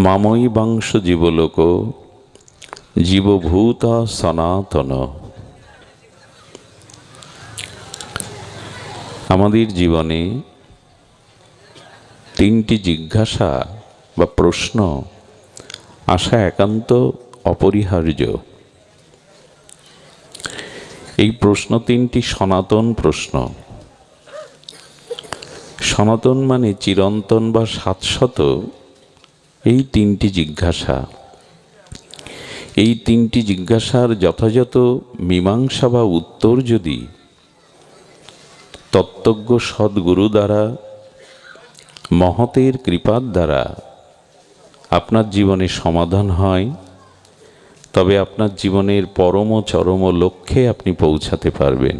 মামৈবাংশ জীবলোক জীবভূত সনাতন। আমাদের জীবনে তিনটি জিজ্ঞাসা বা প্রশ্ন আসা একান্ত অপরিহার্য। এই প্রশ্ন তিনটি সনাতন প্রশ্ন। সনাতন মানে চিরন্তন বা শাশ্বত। এই তিনটি জিজ্ঞাসা, এই তিনটি জিজ্ঞাসার যথাযথ মীমাংসা বা উত্তর যদি তত্ত্বজ্ঞ সদ্গুরু দ্বারা, মহতের কৃপার দ্বারা আপনার জীবনে সমাধান হয়, তবে আপনার জীবনের পরম চরম লক্ষ্যে আপনি পৌঁছাতে পারবেন।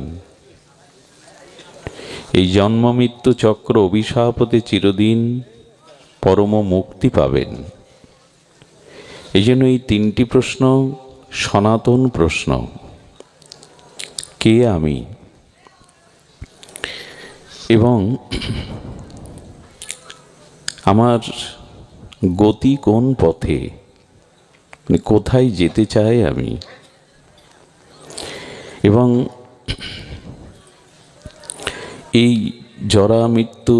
এই জন্ম মৃত্যু চক্র অভিশাপ হতে চিরদিন পরম মুক্তি পাবেন। এই জন্য এই তিনটি প্রশ্ন সনাতন প্রশ্ন। কে আমি, এবং আমার গতি কোন পথে, কোথায় যেতে চাই আমি, এবং এই জরা মৃত্যু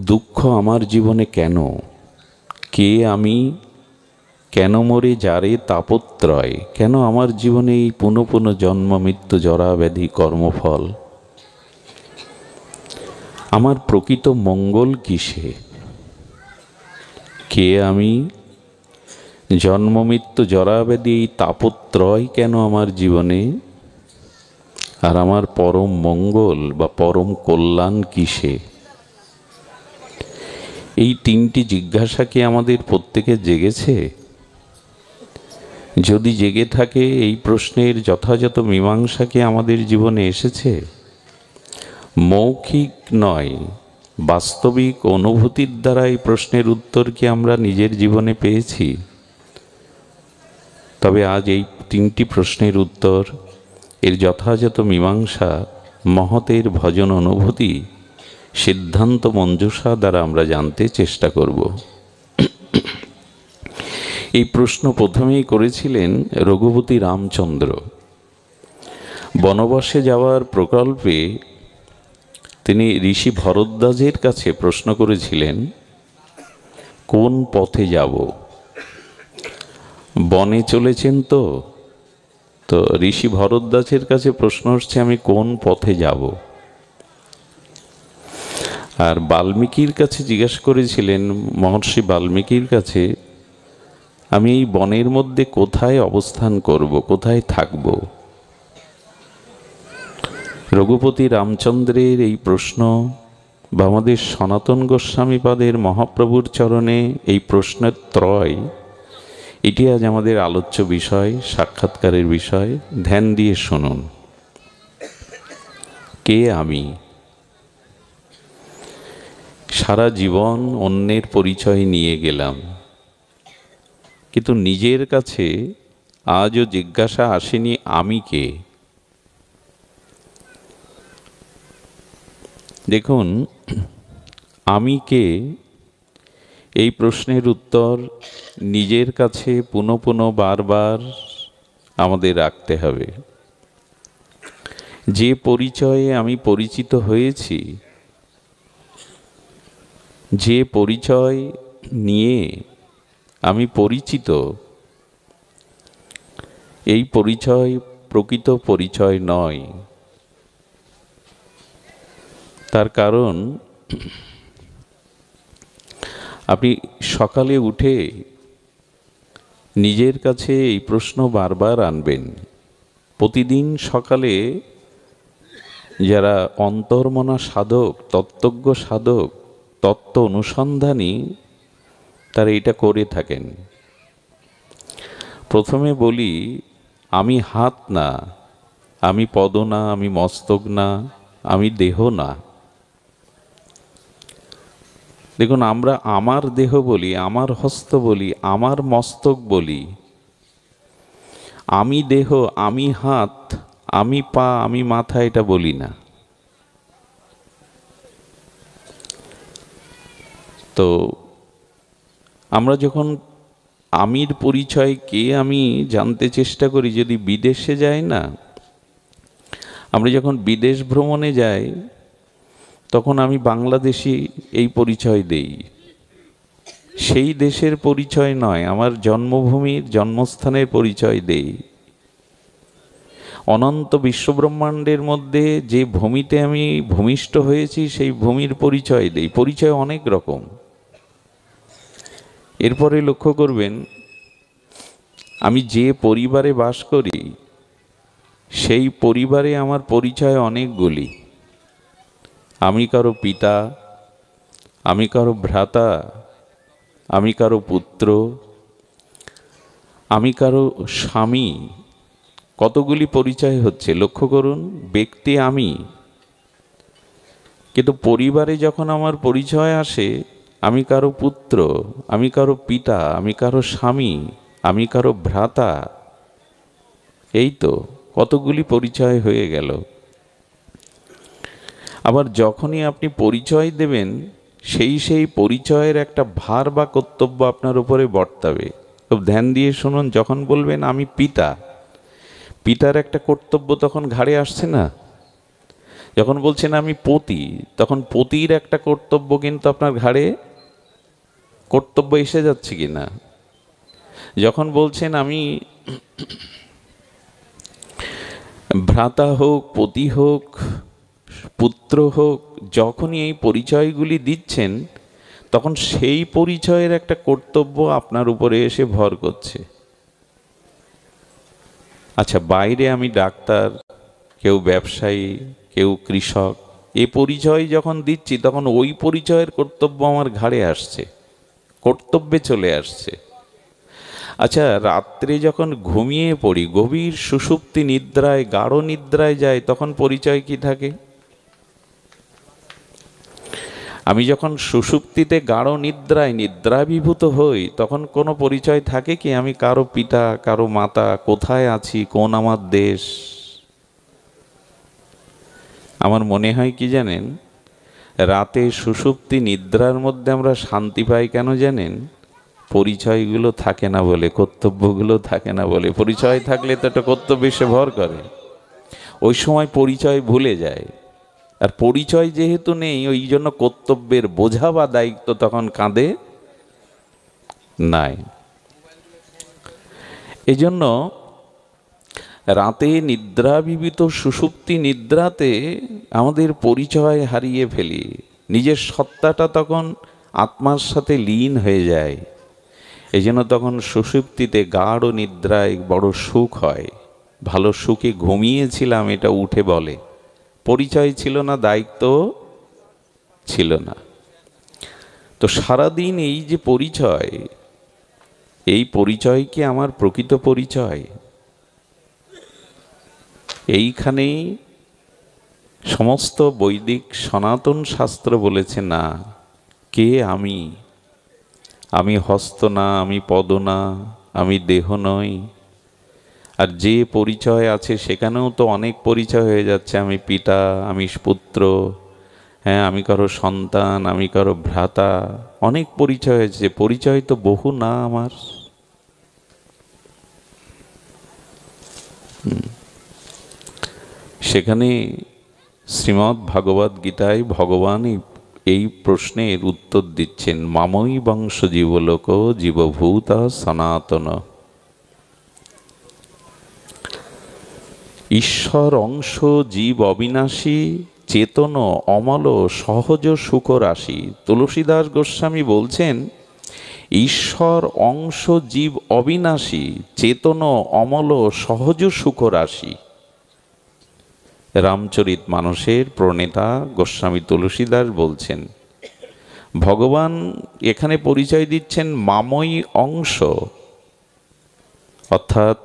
দুঃখ আমার জীবনে কেন, কে আমি, কেন মরে যারে তাপত্রয়, কেন আমার জীবনে এই পুনঃ পুনঃ জন্ম মৃত্যু জরা ব্যাধি কর্মফল, আমার প্রকৃত মঙ্গল কিসে, কে আমি, জন্ম মৃত্যু জরা ব্যাধি এই তাপত্রয় কেন আমার জীবনে, আর আমার পরম মঙ্গল বা পরম কল্যাণ কিসে। এই তিনটি জিজ্ঞাসা কি আমাদের প্রত্যেকে জেগেছে? যদি জেগে থাকে, এই প্রশ্নের যথাযথ মীমাংসা কি আমাদের জীবনে এসেছে? মৌখিক নয়, বাস্তবিক অনুভূতির দ্বারা এই প্রশ্নের উত্তর কি আমরা নিজের জীবনে পেয়েছি? তবে আজ এই তিনটি প্রশ্নের উত্তর, এর যথাযথ মীমাংসা মহতের ভজন অনুভূতি সিদ্ধান্ত মঞ্জুষা দ্বারা আমরা জানতে চেষ্টা করব। এই প্রশ্ন প্রথমেই করেছিলেন রঘুপতি রামচন্দ্র। বনবাসে যাওয়ার প্রকল্পে তিনি ঋষি ভরদ্বাজের কাছে প্রশ্ন করেছিলেন, কোন পথে যাব? বনে চলেছেন তো ঋষি ভরদ্বাজের কাছে প্রশ্ন হচ্ছে, আমি কোন পথে যাব? আর বাল্মীকির কাছে জিজ্ঞাসা করেছিলেন, মহর্ষি বাল্মীকির কাছে, আমি এই বনের মধ্যে কোথায় অবস্থান করব, কোথায় থাকব? রঘুপতি রামচন্দ্রের এই প্রশ্ন বা আমাদের সনাতন গোস্বামীপাদের মহাপ্রভুর চরণে এই প্রশ্নের ত্রয়, এটি আজ আমাদের আলোচ্য বিষয়, সাক্ষাৎকারের বিষয়। ধ্যান দিয়ে শুনুন। কে আমি? সারা জীবন অন্যের পরিচয় নিয়ে গেলাম, কিন্তু নিজের কাছে আজও জিজ্ঞাসা আসেনি, আমি কে? দেখুন, আমি কে, এই প্রশ্নের উত্তর নিজের কাছে পুনঃ পুনঃ বারবার আমাদের রাখতে হবে। যে পরিচয়ে আমি পরিচিত হয়েছি, যে পরিচয় নিয়ে আমি পরিচিত, এই পরিচয় প্রকৃত পরিচয় নয়। তার কারণ, আপনি সকালে উঠে নিজের কাছে এই প্রশ্ন বারবার আনবেন। প্রতিদিন সকালে যারা অন্তর্মনা সাধক, তত্ত্বজ্ঞ সাধক, তত্ত্ব অনুসন্ধানী, তারা এটা করে থাকেন। প্রথমে বলি, আমি হাত না, আমি পদ না, আমি মস্তক না, আমি দেহ না। দেখুন, আমরা আমার দেহ বলি, আমার হস্ত বলি, আমার মস্তক বলি, আমি দেহ, আমি হাত, আমি পা, আমি মাথা, এটা বলি না। তো আমরা যখন আমির পরিচয় কে আমি জানতে চেষ্টা করি যদি বিদেশে যাই না। আমরা যখন বিদেশ ভ্রমণে যাই তখন আমি বাংলাদেশি এই পরিচয় দেই, সেই দেশের পরিচয় নয়, আমার জন্মভূমির জন্মস্থানের পরিচয় দেই। অনন্ত বিশ্বব্রহ্মাণ্ডের মধ্যে যে ভূমিতে আমি ভূমিষ্ঠ হয়েছি সেই ভূমির পরিচয় দেই। পরিচয় অনেক রকম। এরপরে লক্ষ্য করবেন, আমি যে পরিবারে বাস করি সেই পরিবারে আমার পরিচয় অনেকগুলি। আমি কারো পিতা, আমি কারো ভ্রাতা, আমি কারো পুত্র, আমি কারো স্বামী। কতগুলি পরিচয় হচ্ছে লক্ষ্য করুন। ব্যক্তি আমি, কিন্তু পরিবারে যখন আমার পরিচয় আসে, আমি কারো পুত্র, আমি কারো পিতা, আমি কারো স্বামী, আমি কারো ভ্রাতা, এই তো কতগুলি পরিচয় হয়ে গেল। আবার যখনই আপনি পরিচয় দেবেন সেই পরিচয়ের একটা ভার বা কর্তব্য আপনার উপরে বর্তাবে। খুব ধ্যান দিয়ে শুনুন, যখন বলবেন আমি পিতা, পিতার একটা কর্তব্য তখন ঘাড়ে আসছে না? যখন বলছেন আমি পতি, তখন পতির একটা কর্তব্য কিন্তু আপনার ঘাড়ে কর্তব্য এসে যাচ্ছে কি না? যখন বলছেন আমি ভ্রাতা হোক, পতি হোক, পুত্র হোক, যখনই এই পরিচয়গুলি দিচ্ছেন তখন সেই পরিচয়ের একটা কর্তব্য আপনার উপরে এসে ভর করছে। আচ্ছা, বাইরে আমি ডাক্তার, কেউ ব্যবসায়ী, কেউ কৃষক, এ পরিচয় যখন দিচ্ছি তখন ওই পরিচয়ের কর্তব্য আমার ঘাড়ে আসছে, কর্তব্যে চলে আসছে। আচ্ছা, রাত্রে যখন ঘুমিয়ে পড়ি, গভীর সুষুপ্তি নিদ্রায়, গাঢ় নিদ্রায় যায়, তখন পরিচয় কি থাকে? আমি যখন সুষুপ্তিতে গাঢ় নিদ্রায় নিদ্রাভিভূত হই তখন কোনো পরিচয় থাকে কি? আমি কারো পিতা, কারো মাতা, কোথায় আছি, কোন আমার দেশ। আমার মনে হয় কি জানেন, রাতে সুষুপ্তি নিদ্রার মধ্যে আমরা শান্তি পাই কেন জানেন? পরিচয়গুলো থাকে না বলে, কর্তব্যগুলো থাকে না বলে। পরিচয় থাকলে তো একটা কর্তব্য এসে ভর করে, ওই সময় পরিচয় ভুলে যায়। আর পরিচয় যেহেতু নেই, ওই জন্য কর্তব্যের বোঝা বা দায়িত্ব তখন কাঁধে নাই। এজন্য রাতে নিদ্রাভিভূত সুষুপ্তি নিদ্রাতে আমাদের পরিচয় হারিয়ে ফেলি, নিজের সত্তাটা তখন আত্মার সাথে লীন হয়ে যায়। এই জন্য তখন সুষুপ্তিতে গাঢ় নিদ্রায় বড় সুখ হয়। ভালো সুখে ঘুমিয়েছিলাম এটা উঠে বলে। পরিচয় ছিল না, দায়িত্ব ছিল না। তো সারাদিন এই যে পরিচয়, এই পরিচয় কি আমার প্রকৃত পরিচয়? এইখানেই সমস্ত বৈদিক সনাতন শাস্ত্র বলেছে না। কে আমি? আমি হস্ত না, আমি পদ না, আমি দেহ নই। আর যে পরিচয় আছে সেখানেও তো অনেক পরিচয় হয়ে যাচ্ছে। আমি পিতা, আমি পুত্র, হ্যাঁ আমি কারো সন্তান, আমি কারো ভ্রাতা, অনেক পরিচয় হয়েছে। পরিচয় তো বহু না আমার। সেখানে শ্রীমদ্ ভাগবত গীতায় ভগবান এই প্রশ্নের উত্তর দিচ্ছেন, মামৈ বংশ জীবলোক জীবভূত সনাতন। ঈশ্বর অংশ জীব অবিনাশী, চেতন অমল সহজ সুখ রাশি। তুলসীদাস গোস্বামী বলছেন, ঈশ্বর অংশ জীব অবিনাশী, চেতন অমল সহজ সুখ রাশি। রামচরিত মানসের প্রণেতা গোস্বামী তুলসীদাস বলছেন, ভগবান এখানে পরিচয় দিচ্ছেন মাময়ী অংশ, অর্থাৎ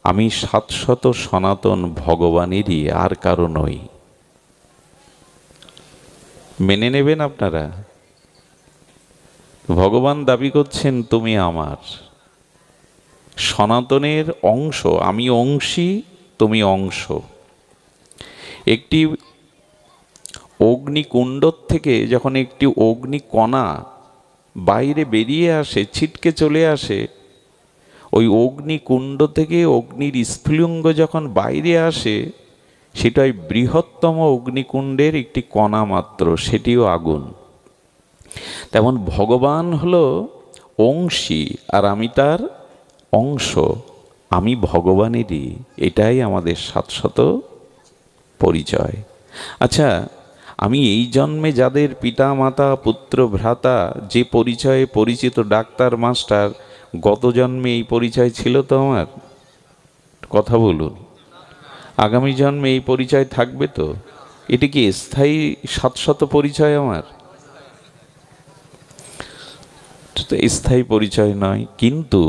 আমি শাশ্বত সনাতন ভগবানেরই, আর কারো নই। মেনে নেবেন আপনারা? ভগবান দাবি করছেন তুমি আমার সনাতনের অংশ, আমি অংশী, তুমি অংশ। একটি অগ্নিকুণ্ড থেকে যখন একটি অগ্নিকণা বাইরে বেরিয়ে আসে, ছিটকে চলে আসে, ওই অগ্নিকুণ্ড থেকে অগ্নির স্ফুলিঙ্গ যখন বাইরে আসে, সেটা ওই বৃহত্তম অগ্নিকুণ্ডের একটি কণা মাত্র, সেটিও আগুন। তেমন ভগবান হলো অংশী, আর আমি তার অংশ, আমি ভগবানেরই। এটাই আমাদের শাশ্বত পরিচয়। আচ্ছা, আমি এই জন্মে যাদের পিতা মাতা পুত্র ভ্রাতা যে পরিচয়ে পরিচিত, ডাক্তার মাস্টার, গত জন্মে এই পরিচয় ছিল তো আমার? কথা বলুন, আগামী জন্মে এই পরিচয় থাকবে তো? এটি কি স্থায়ী শাশ্বত পরিচয় আমার? স্থায়ী পরিচয় নয়, কিন্তু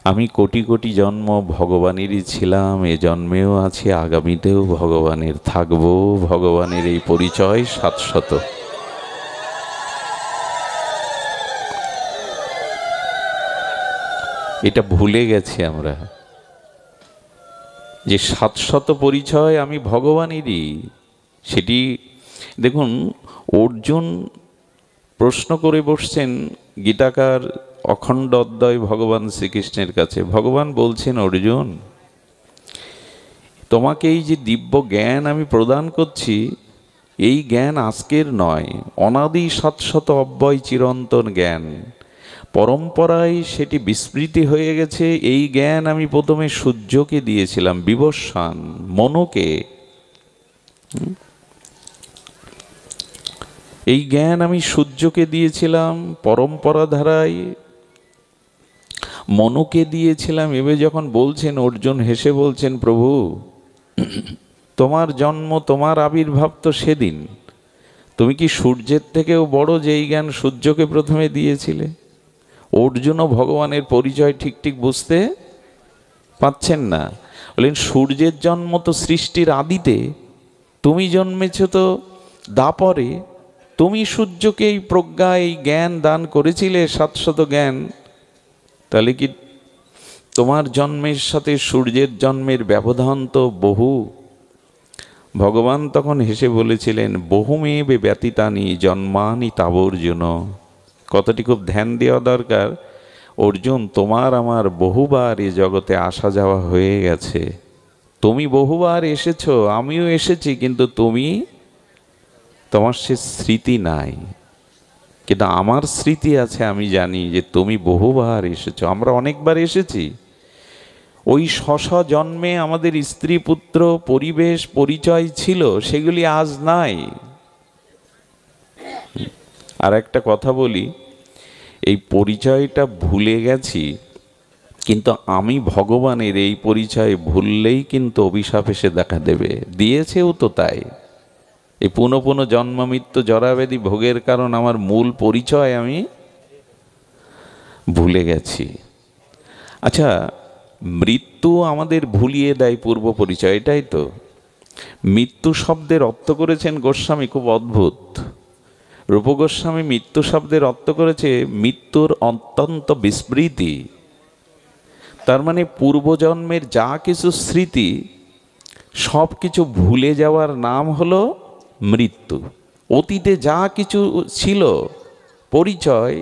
আমি কোটি কোটি জন্ম ভগবানেরই ছিলাম, এ জন্মেও আছি, আগামীতেও ভগবানের থাকব। ভগবানের এই পরিচয় শাশ্বত। এটা ভুলে গেছি আমরা, যে শাশ্বত পরিচয় আমি ভগবানেরই। সেটি দেখুন, অর্জুন প্রশ্ন করে বসছেন গীতাকার অখণ্ড অদ্বয় ভগবান শ্রীকৃষ্ণের কাছে। ভগবান বলছেন, অর্জুন, তোমাকে এই যে দিব্য জ্ঞান আমি প্রদান করছি, এই জ্ঞান আজকের নয়, অনাদি শাশ্বত অব্যয় চিরন্তন জ্ঞান। পরম্পরায় সেটি বিস্মৃতি হয়ে গেছে। এই জ্ঞান আমি প্রথমে সূর্যকে দিয়েছিলাম, বিবস্বান মনুকে। এই জ্ঞান আমি সূর্যকে দিয়েছিলাম, পরম্পরা ধারায় মনুকে দিয়েছিলাম। এবার যখন বলছেন, অর্জুন হেসে বলছেন, প্রভু, তোমার জন্ম, তোমার আবির্ভাব তো সেদিন। তুমি কি সূর্যের থেকেও বড়, যে এই জ্ঞান সূর্যকে প্রথমে দিয়েছিলে? অর্জুনও ভগবানের পরিচয় ঠিক ঠিক বুঝতে পাচ্ছেন না। বলেন, সূর্যের জন্ম তো সৃষ্টির আদিতে, তুমি জন্মেছ তো দাপরে। তুমি সূর্যকে এই প্রজ্ঞা, এই জ্ঞান দান করেছিলে, শাশ্বত জ্ঞান। তাহলে কি তোমার জন্মের সাথে সূর্যের জন্মের ব্যবধান তো বহু। ভগবান তখন হেসে বলেছিলেন, বহুমেবে ব্যতীতানি জন্মানি তাবর্জুন। কথাটি খুব ধ্যান দেওয়া দরকার। অর্জুন, তোমার আমার বহুবার এ জগতে আসা যাওয়া হয়ে গেছে। তুমি বহুবার এসেছো, আমিও এসেছি, কিন্তু তোমার সে স্মৃতি নাই। কিন্তু আমার স্মৃতি আছে, আমি জানি যে তুমি বহুবার এসেছো, আমরা অনেকবার এসেছি। ওই জন্মে আমাদের স্ত্রী পুত্র পরিবেশ পরিচয় ছিল, সেগুলি আজ নাই। আর একটা কথা বলি, এই পরিচয়টা ভুলে গেছি, কিন্তু আমি ভগবানের এই পরিচয় ভুললেই কিন্তু অভিশাপ এসে দেখা দেবে। দিয়েছেও তো তাই। এই পুনঃ পুনঃ জন্ম মৃত্যু জরাব্যাধি ভোগের কারণ আমার মূল পরিচয় আমি ভুলে গেছি। আচ্ছা, মৃত্যু আমাদের ভুলিয়ে দেয় পূর্ব পরিচয়, এটাই তো। মৃত্যু শব্দের অর্থ করেছেন গোস্বামী, খুব অদ্ভুত। রূপ গোস্বামী মৃত্যু শব্দের অর্থ করেছে মৃত্যুর অত্যন্ত বিস্মৃতি। তার মানে পূর্বজন্মের যা কিছু স্মৃতি, সব কিছু ভুলে যাওয়ার নাম হলো মৃত্যু। অতীতে যা কিছু ছিল পরিচয়,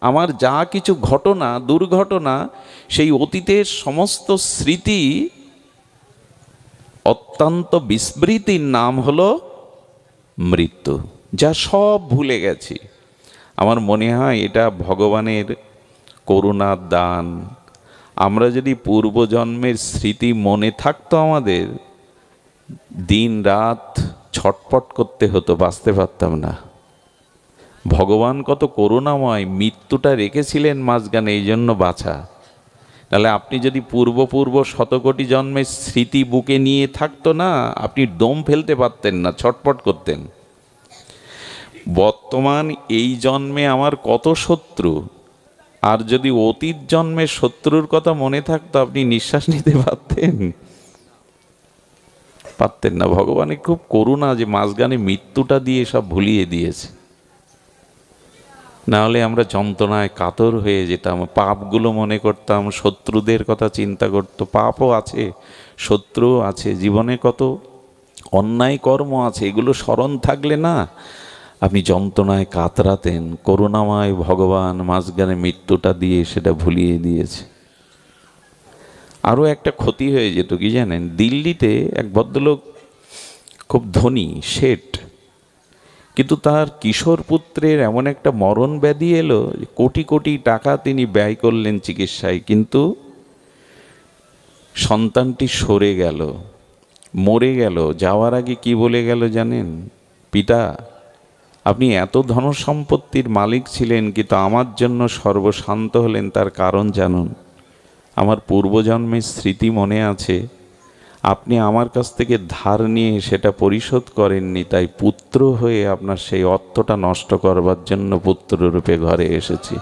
আমার যা কিছু ঘটনা, দুর্ঘটনা, সেই অতীতের সমস্ত স্মৃতি অত্যন্ত বিস্মৃতির নাম হলো মৃত্যু। যা সব ভুলে গেছি। আমার মনে হয় এটা ভগবানের করুণার দান। আমরা যদি পূর্বজন্মের স্মৃতি মনে থাকতো, আমাদের দিন রাত ছটপট করতে হতো, বাঁচতে পারতাম না। ভগবান কত করুণাময়, মৃত্যুটা রেখেছিলেন মাঝখানে, এই জন্য বাঁচা। তাহলে আপনি যদি পূর্ব শতকোটি জন্মের স্মৃতি বুকে নিয়ে থাকতো না, আপনি দম ফেলতে পারতেন না, ছটপট করতেন। বর্তমান এই জন্মে আমার কত শত্রু, আর যদি অতীত জন্মের শত্রুর কথা মনে থাকতো, আপনি নিঃশ্বাস নিতে পারতেন না। ভগবানের খুব করুণা যে মাঝখানে মৃত্যুটা দিয়ে সব ভুলিয়ে দিয়েছে। না হলে আমরা যন্ত্রণায় কাতর হয়ে যেতাম, পাপগুলো মনে করতাম, শত্রুদের কথা চিন্তা করতো। পাপও আছে, শত্রুও আছে, জীবনে কত অন্যায় কর্ম আছে, এগুলো স্মরণ থাকলে না আপনি যন্ত্রণায় কাতরাতেন, করুণাময় ভগবান মাঝখানে মৃত্যুটা দিয়ে সেটা ভুলিয়ে দিয়েছে। আরও একটা ক্ষতি হয়ে যেত কি জানেন, দিল্লিতে এক ভদ্রলোক খুব ধনী শেঠ, কিন্তু তার কিশোর পুত্রের এমন একটা মরণ ব্যাধি এলো, কোটি কোটি টাকা তিনি ব্যয় করলেন চিকিৎসায়, কিন্তু সন্তানটি সরে গেল, মরে গেল। যাওয়ার আগে কি বলে গেল জানেন? পিতা, আপনি এত ধনসম্পত্তির মালিক ছিলেন, কিন্তু আমার জন্য সর্বশান্ত হলেন, তার কারণ জানুন। আমার পূর্বজন্মের স্মৃতি মনে আছে, আপনি আমার কাছ থেকে ধার নিয়ে সেটা পরিশোধ করেননি, তাই পুত্র হয়ে আপনার সেই অর্থটা নষ্ট করবার জন্য পুত্ররূপে ঘরে এসেছি।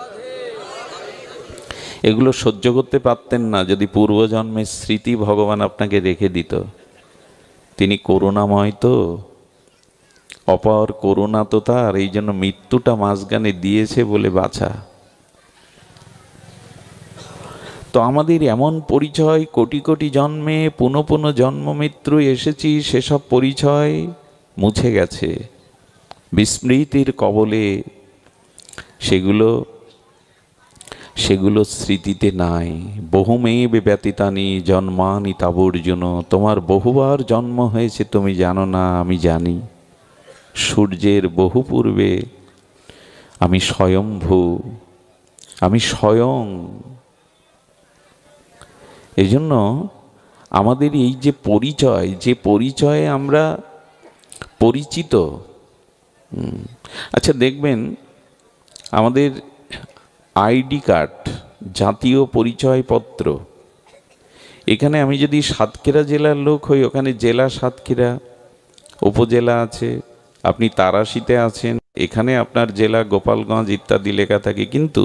এগুলো সহ্য করতে পারতেন না যদি পূর্বজন্মের স্মৃতি ভগবান আপনাকে রেখে দিত। তিনি করুণাময় তো, অপার করুণা তো তার, এই জন্য মৃত্যুটা মাঝখানে দিয়েছে বলে বাঁচা। তো আমাদের এমন পরিচয়, কোটি কোটি জন্মে পুনঃ পুনঃ জন্ম মৃত্যু এসেছি, সেসব পরিচয় মুছে গেছে বিস্মৃতির কবলে। সেগুলো স্মৃতিতে নাই। বহুমেব ব্যতীতানি জন্মানি তাবর্জুন, তোমার বহুবার জন্ম হয়েছে তুমি জানো না, আমি জানি। সূর্যের বহু পূর্বে আমি স্বয়ম্ভু, আমি স্বয়ং। এই জন্য আমাদের এই যে পরিচয়, যে পরিচয়ে আমরা পরিচিত। আচ্ছা দেখবেন, আমাদের আইডি কার্ড, জাতীয় পরিচয়পত্র, এখানে আমি যদি সাতক্ষীরা জেলার লোক হই, ওখানে জেলা সাতক্ষীরা, উপজেলা আছে, আপনি তারাশিতে আছেন, এখানে আপনার জেলা গোপালগঞ্জ ইত্যাদি লেখা থাকে, কিন্তু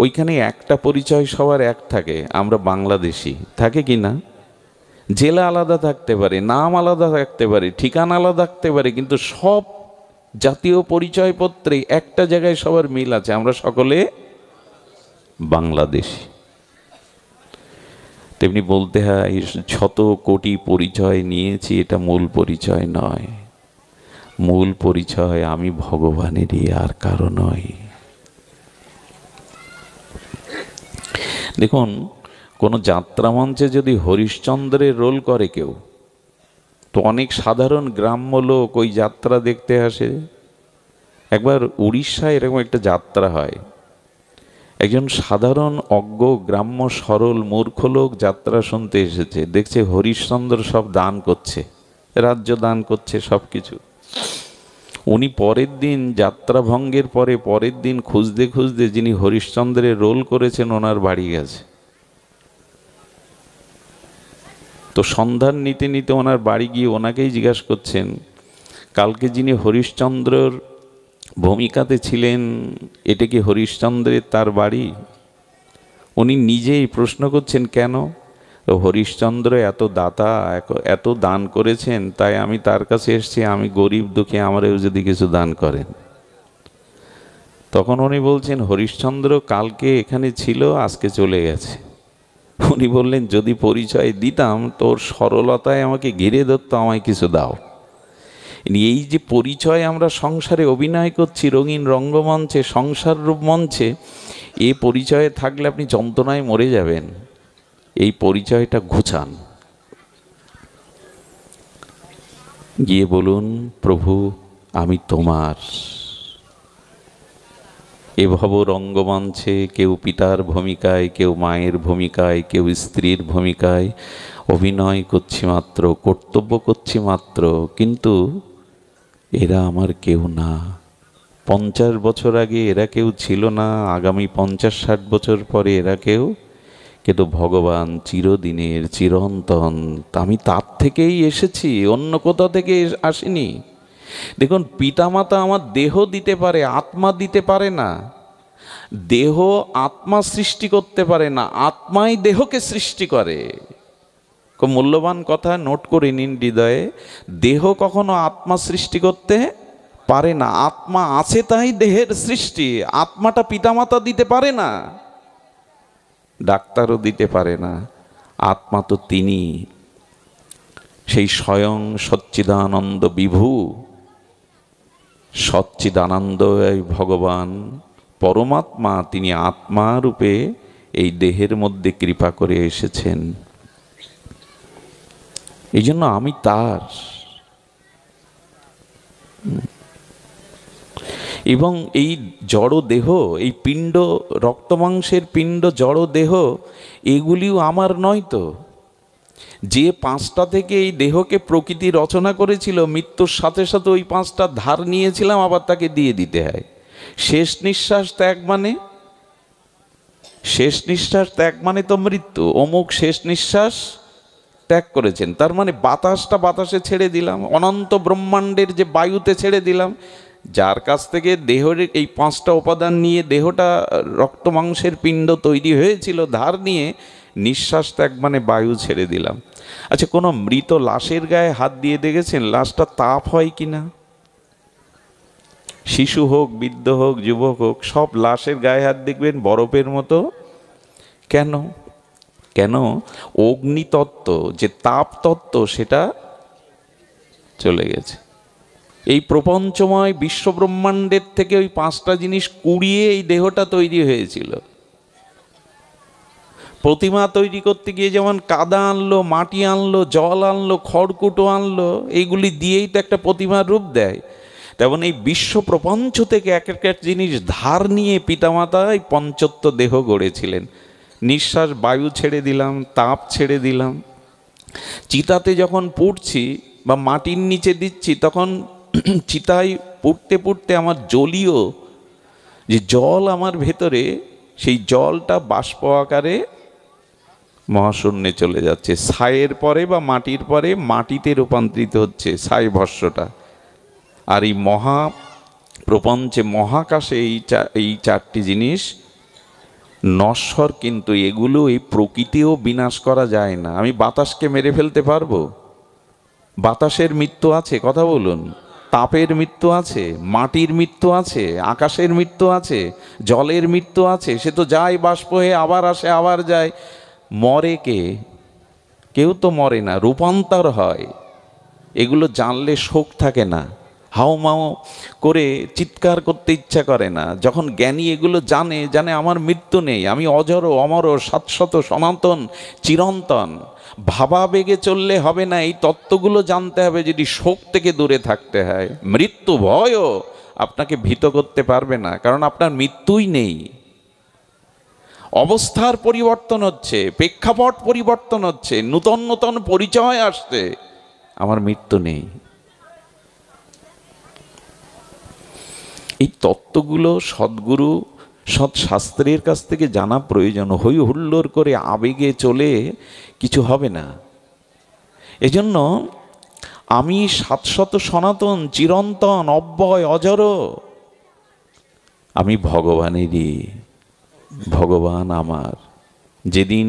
ওইখানে একটা পরিচয় সবার এক থাকে, আমরা বাংলাদেশি। থাকে কি না? জেলা আলাদা থাকতে পারে, নাম আলাদা থাকতে পারে, ঠিকানা আলাদা থাকতে পারে, কিন্তু সব জাতীয় পরিচয়পত্রে একটা জায়গায় সবার মিল আছে, আমরা সকলে বাংলাদেশি। তেমনি বলতে হয় শত কোটি পরিচয় নিয়েছি, এটা মূল পরিচয় নয়। মূল পরিচয় আমি ভগবানেরই, আর কারো নয়। দেখুন, কোনো যাত্রা মঞ্চে যদি হরিশ্চন্দ্রের রোল করে কেউ, তো অনেক সাধারণ গ্রাম্য লোক ওই যাত্রা দেখতে আসে। একবার উড়িষ্যায় এরকম একটা যাত্রা হয়, একজন সাধারণ অজ্ঞ গ্রাম্য সরল মূর্খ লোক যাত্রা শুনতে এসেছে, দেখছে হরিশ্চন্দ্র সব দান করছে, রাজ্য দান করছে, সব কিছু। উনি পরের দিন যাত্রা ভঙ্গের পরের দিন খুঁজতে খুঁজতে যিনি হরিশ্চন্দ্রের রোল করেছেন ওনার বাড়ি গেছে। তো সন্ধান নিতে নিতে ওনার বাড়ি গিয়ে ওনাকেই জিজ্ঞাসা করছেন, কালকে যিনি হরিশ্চন্দ্রর ভূমিকাতে ছিলেন, এটা কি হরিশ্চন্দ্রের তার বাড়ি? উনি নিজেই প্রশ্ন করছেন, কেন? হরিশ্চন্দ্র এত দাতা, এত দান করেছেন, তাই আমি তার কাছে এসেছি, আমি গরিব দুঃখী, আমারও যদি কিছু দান করেন। তখন উনি বলছেন, হরিশ্চন্দ্র কালকে এখানে ছিল, আজকে চলে গেছে। উনি বললেন, যদি পরিচয় দিতাম, তোর সরলতায় আমাকে ঘিরে ধরতো, আমায় কিছু দাও। এই যে পরিচয় আমরা সংসারে অভিনয় করছি, রঙিন রঙ্গমঞ্চে, সংসার রূপ মঞ্চে, এই পরিচয়ে থাকলে আপনি যন্ত্রণায় মরে যাবেন। এই পরিচয়টা ঘুচান, গিয়ে বলুন, প্রভু আমি তোমার। এ ভব রঙ্গমঞ্চে কেউ পিতার ভূমিকায়, কেউ মায়ের ভূমিকায়, কেউ স্ত্রীর ভূমিকায় অভিনয় করছি মাত্র, কর্তব্য করছি মাত্র, কিন্তু এরা আমার কেউ না। 50 বছর আগে এরা কেউ ছিল না, আগামী 50-60 বছর পরে এরা কেউ, কিন্তু ভগবান চিরদিনের, চিরন্তন, আমি তার থেকেই এসেছি, অন্য কোথা থেকে আসিনি। দেখুন, পিতামাতা আমার দেহ দিতে পারে, আত্মা দিতে পারে না। দেহ আত্মা সৃষ্টি করতে পারে না, আত্মাই দেহকে সৃষ্টি করে। খুব মূল্যবান কথা, নোট করে নিন হৃদয়ে। দেহ কখনো আত্মা সৃষ্টি করতে পারে না, আত্মা আছে তাই দেহের সৃষ্টি। আত্মাটা পিতামাতা দিতে পারে না, ডাক্তারও দিতে পারে না। আত্মা তো তিনি, সেই স্বয়ং সচ্চিদানন্দ বিভু, সচ্চিদানন্দ ভগবান পরমাত্মা, তিনি আত্মা রূপে এই দেহের মধ্যে কৃপা করে এসেছেন। এই জন্য আমি তার। এবং এই জড় দেহ, এই পিণ্ড, রক্তমাংসের পিণ্ড, জড় দেহ, এগুলিও আমার নয় তো। যে 5টা থেকে এই দেহকে প্রকৃতি রচনা করেছিল, মৃত্যুর সাথে সাথে ওই 5টা ধার নিয়েছিলাম, আবার তাকে দিয়ে দিতে হয়। শেষ নিঃশ্বাস ত্যাগ মানে, শেষ নিঃশ্বাস ত্যাগ মানে তো মৃত্যু। অমুক শেষ নিঃশ্বাস ত্যাগ করেছেন, তার মানে বাতাসটা বাতাসে ছেড়ে দিলাম, অনন্ত ব্রহ্মাণ্ডের যে বায়ুতে ছেড়ে দিলাম। যার কাছ থেকে দেহের এই 5টা উপাদান নিয়ে দেহটা রক্ত মাংসের পিণ্ড তৈরি হয়েছিল, ধার নিয়ে নিঃশ্বাস ত্যাগ মানে বায়ু ছেড়ে দিলাম। আচ্ছা, কোনো মৃত লাশের গায়ে হাত দিয়ে দেখেছেন লাশটা তাপ হয় কিনা? শিশু হোক, বৃদ্ধ হোক, যুবক হোক, সব লাশের গায়ে হাত দেখবেন বরফের মতো। কেন? কেন? অগ্নিতত্ত্ব, যে তাপ তত্ত্ব, সেটা চলে গেছে। এই প্রপঞ্চময় বিশ্বব্রহ্মাণ্ডের থেকে ওই 5টা জিনিস কুড়িয়ে এই দেহটা তৈরি হয়েছিল। প্রতিমা তৈরি করতে গিয়ে যেমন কাদা আনলো, মাটি আনলো, জল আনলো, খড়কুটো আনলো, এইগুলি দিয়েই তো একটা প্রতিমার রূপ দেয়। তেমন এই বিশ্ব প্রপঞ্চ থেকে এক একটা জিনিস ধার নিয়ে পিতামাতা এই পঞ্চত্ব দেহ গড়েছিলেন। নিঃশ্বাস বায়ু ছেড়ে দিলাম, তাপ ছেড়ে দিলাম। চিতাতে যখন পুড়ছি বা মাটির নিচে দিচ্ছি, তখন চিতায় পুড়তে পুড়তে আমার জলীয় যে জল আমার ভেতরে, সেই জলটা বাষ্প আকারে মহাশূন্যে চলে যাচ্ছে। ছাইয়ের পরে বা মাটির পরে মাটিতে রূপান্তরিত হচ্ছে ছাই ভস্যটা। আর এই মহা প্রপঞ্চে, মহাকাশে এই 4টি জিনিস নশ্বর, কিন্তু এগুলো এই প্রকৃতিও বিনাশ করা যায় না। আমি বাতাসকে মেরে ফেলতে পারবো? বাতাসের মৃত্যু আছে, কথা বলুন। তাপের মৃত্যু আছে, মাটির মৃত্যু আছে, আকাশের মৃত্যু আছে, জলের মৃত্যু আছে। সে তো যায় বাষ্প হয়ে, আবার আসে, আবার যায়। মরে কে? কেউ তো মরে না, রূপান্তর হয়। এগুলো জানলে শোক থাকে না, হাউমাউ করে চিৎকার করতে ইচ্ছা করে না। যখন জ্ঞানী এগুলো জানে আমার মৃত্যু নেই, আমি অজর, অমর, শাশ্বত, সনাতন, চিরন্তন। ভাবাবেগে চললে হবে না, এই তত্ত্বগুলো জানতে হবে যদি শোক থেকে দূরে থাকতে হয়। মৃত্যু ভয়ও আপনাকে ভীত করতে পারবে না, কারণ আপনার মৃত্যুই নেই। অবস্থার পরিবর্তন হচ্ছে, প্রেক্ষাপট পরিবর্তন হচ্ছে, নূতন নূতন পরিচয় আসছে, আমার মৃত্যু নেই। এই তত্ত্বগুলো সদ্গুরু, সৎশাস্ত্রের কাছ থেকে জানা প্রয়োজন। হই হুল্লোড় করে আবেগে চলে কিছু হবে না। এজন্য আমি শাশ্বত, সনাতন, চিরন্তন, অব্যয়, অজর। আমি ভগবানেরই, ভগবান আমার। যেদিন